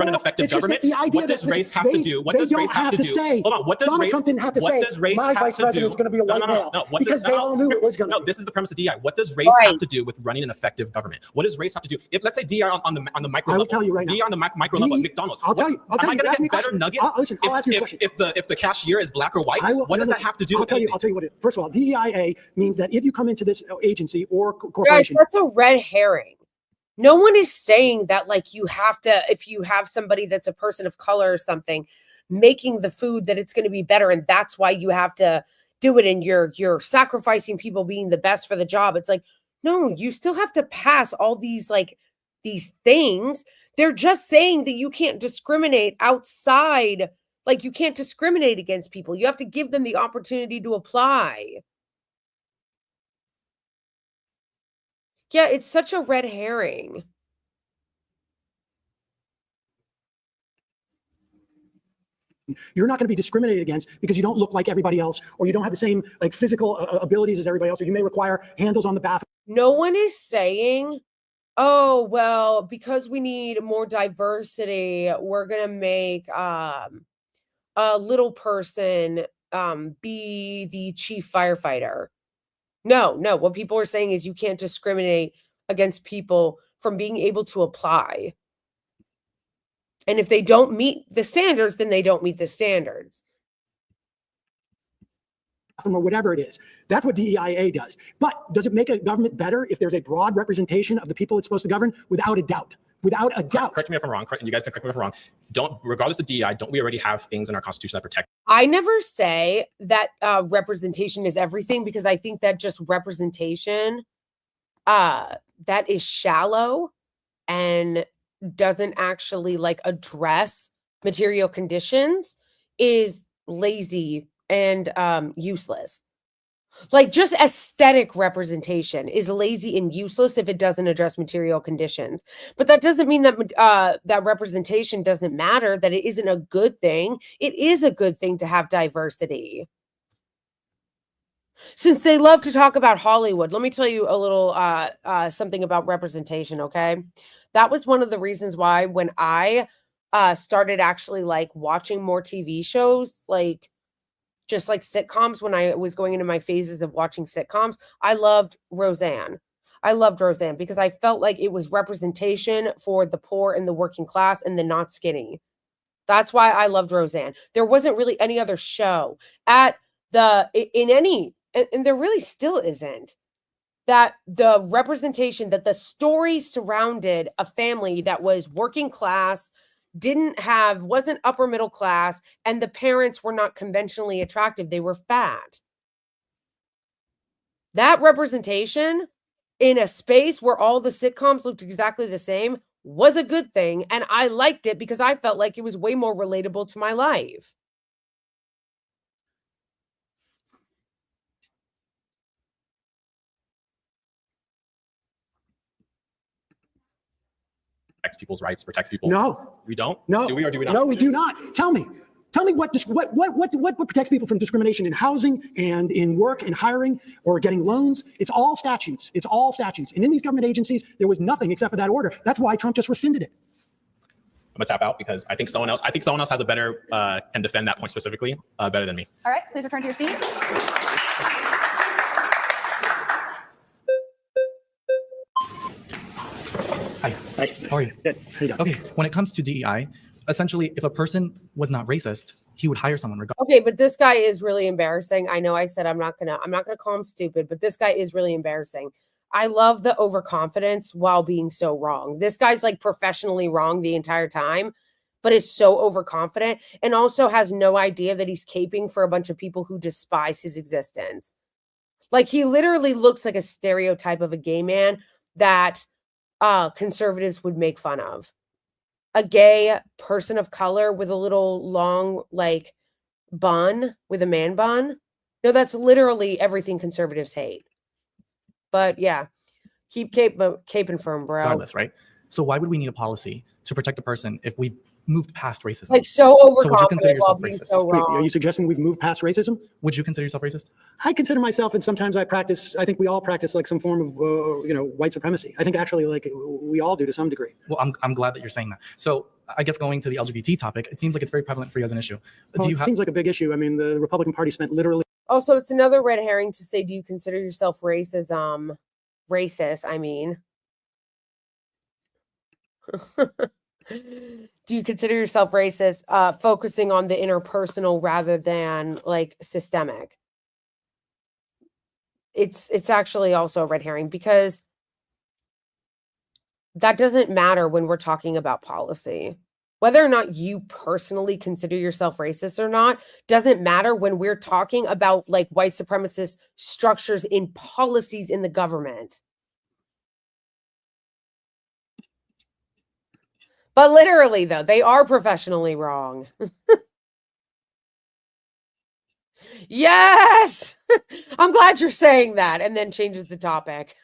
an effective government? What does race have to do? What does race have to do? Hold on. What does Donald race? Trump didn't have to say my vice president is going to be a white male because they all knew it was going to. No, this is the premise of DI. What does race have to do with running an effective government? What does race have to do? If let's say DI on the micro level, I will tell you right now. DI on the micro level at McDonald's. I'll tell you. Am I going to get better nuggets? Listen, I'll ask you a question. If the cashier is black or white, what does that have to do? I'll tell you what it is. First of all, DEIA means that if you come into this agency or Guys, corporation, that's a red herring. No one is saying that, like, you have to, if you have somebody that's a person of color or something making the food, that it's going to be better, and that's why you have to do it, and you're sacrificing people being the best for the job. It's like, no, you still have to pass all these things. They're just saying that you can't discriminate outside. Like, you can't discriminate against people. You have to give them the opportunity to apply. Yeah, it's such a red herring. you're not going to be discriminated against because you don't look like everybody else, or you don't have the same physical abilities as everybody else, or you may require handles on the bathroom. No one is saying, oh, well, because we need more diversity, we're going to make a little person be the chief firefighter. No. What people are saying is you can't discriminate against people from being able to apply. And if they don't meet the standards, then they don't meet the standards. Or whatever it is. That's what DEIA does. But does it make a government better if there's a broad representation of the people it's supposed to govern? Without a doubt. Without a doubt. Correct me if I'm wrong. You guys can correct me if I'm wrong. Regardless of DEI, don't we already have things in our Constitution that protect? I never say that representation is everything, because I think that just representation, that is shallow and doesn't actually address material conditions, is lazy and useless. Just aesthetic representation is lazy and useless if it doesn't address material conditions. But that doesn't mean that that representation doesn't matter, that it isn't a good thing. It is a good thing to have diversity. Since they love to talk about Hollywood, let me tell you a little something about representation, okay? That was one of the reasons why when I started actually watching more TV shows, just sitcoms, when I was going into my phases of watching sitcoms, I loved Roseanne. I loved Roseanne because I felt like it was representation for the poor and the working class and the not skinny. That's why I loved Roseanne. There wasn't really any other show and there really still isn't, that the representation, that the story surrounded a family that was working class, wasn't upper middle class, and the parents were not conventionally attractive. They were fat. That representation in a space where all the sitcoms looked exactly the same was a good thing. And I liked it because I felt like it was way more relatable to my life. protects people's rights, protects people. No, We don't? no. Do we or do we not? No, we do not. Tell me what protects people from discrimination in housing and in work and hiring or getting loans? It's all statutes. It's all statutes. And in these government agencies, there was nothing except for that order. That's why Trump just rescinded it. I'm gonna tap out because I think someone else has a better, can defend that point specifically better than me. All right, please return to your seat. Hi. Hi. How are you? Good. How you doing? Okay. When it comes to DEI, essentially, if a person was not racist, he would hire someone regardless. Okay, but this guy is really embarrassing. I know I said I'm not gonna call him stupid, but this guy is really embarrassing. I love the overconfidence while being so wrong. This guy's like professionally wrong the entire time, but is so overconfident and also has no idea that he's caping for a bunch of people who despise his existence. Like he literally looks like a stereotype of a gay man that conservatives would make fun of. A gay person of color with a little long like bun, with a man bun. No, that's literally everything conservatives hate. But yeah, keep caping for him, bro. Regardless, right? So why would we need a policy to protect a person if we moved past racism? Like so So would you consider overconfident while yourself being racist? so Wait, are wrong. you suggesting we've moved past racism? Would you consider yourself racist? I consider myself, and sometimes I think we all practice like some form of, white supremacy. I think actually like we all do to some degree. Well, I'm glad that you're saying that. So I guess going to the LGBT topic, it seems like it's very prevalent for you as an issue. Well, it seems like a big issue. I mean, the Republican Party spent literally. Also, it's another red herring to say, do you consider yourself racism? Racist, I mean. Do you consider yourself racist? Focusing on the interpersonal rather than like systemic. It's actually also a red herring because that doesn't matter when we're talking about policy. Whether or not you personally consider yourself racist or not doesn't matter when we're talking about like white supremacist structures in policies in the government. But literally, though, they are professionally wrong. Yes! I'm glad you're saying that. And then changes the topic.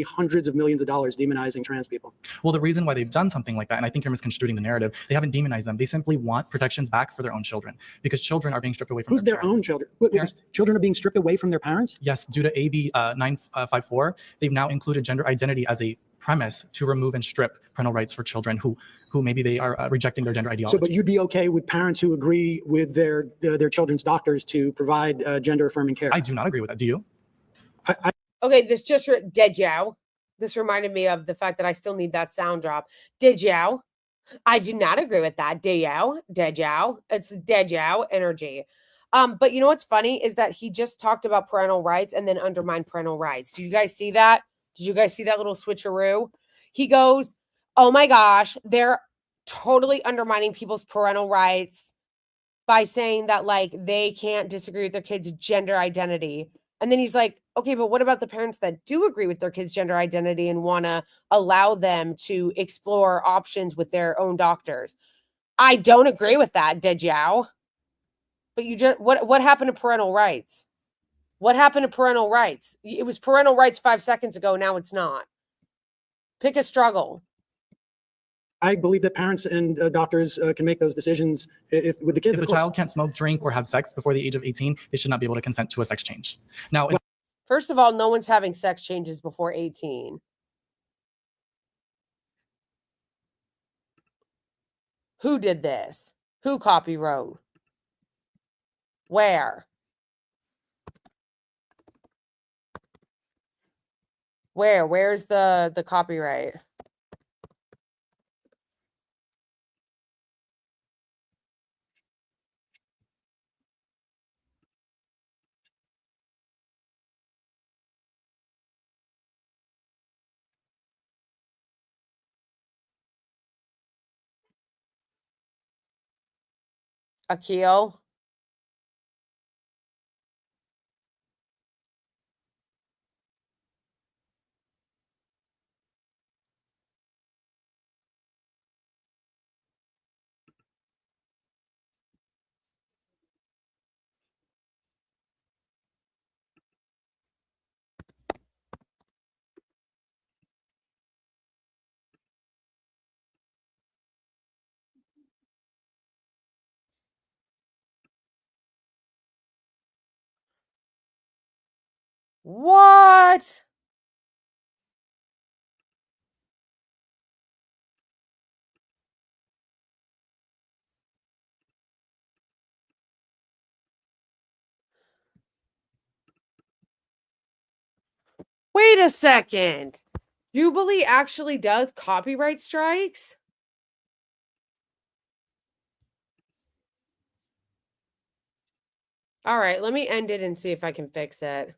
Hundreds of millions of dollars demonizing trans people. Well, the reason why they've done something like that, and I think you're misconstruing the narrative, they haven't demonized them. They simply want protections back for their own children because children are being stripped away from Who's their parents. own children? Parents. Children are being stripped away from their parents? Yes, due to AB 954, they've now included gender identity as a premise to remove and strip parental rights for children who maybe they are rejecting their gender ideology. So, but you'd be okay with parents who agree with their children's doctors to provide gender affirming care? I do not agree with that. Do you? Okay, this just did you? This reminded me of the fact that I still need that sound drop. Did you? I do not agree with that. Do you? Did you? It's did you energy. But you know what's funny is that he just talked about parental rights and then undermined parental rights. Did you guys see that? Did you guys see that little switcheroo? He goes, oh my gosh, they're totally undermining people's parental rights by saying that like they can't disagree with their kids' gender identity. And then he's like, okay, but what about the parents that do agree with their kids' gender identity and want to allow them to explore options with their own doctors? I don't agree with that, did you? But you just what happened to parental rights? What happened to parental rights? It was parental rights 5 seconds ago. Now it's not. Pick a struggle. I believe that parents and doctors can make those decisions with the kids. If a child can't smoke, drink, or have sex before the age of 18, they should not be able to consent to a sex change. Now, First of all, no one's having sex changes before 18. Who did this? Who copywrote? Where? Where's the copyright? Akil? What? Wait a second. Jubilee actually does copyright strikes? All right, let me end it and see if I can fix it.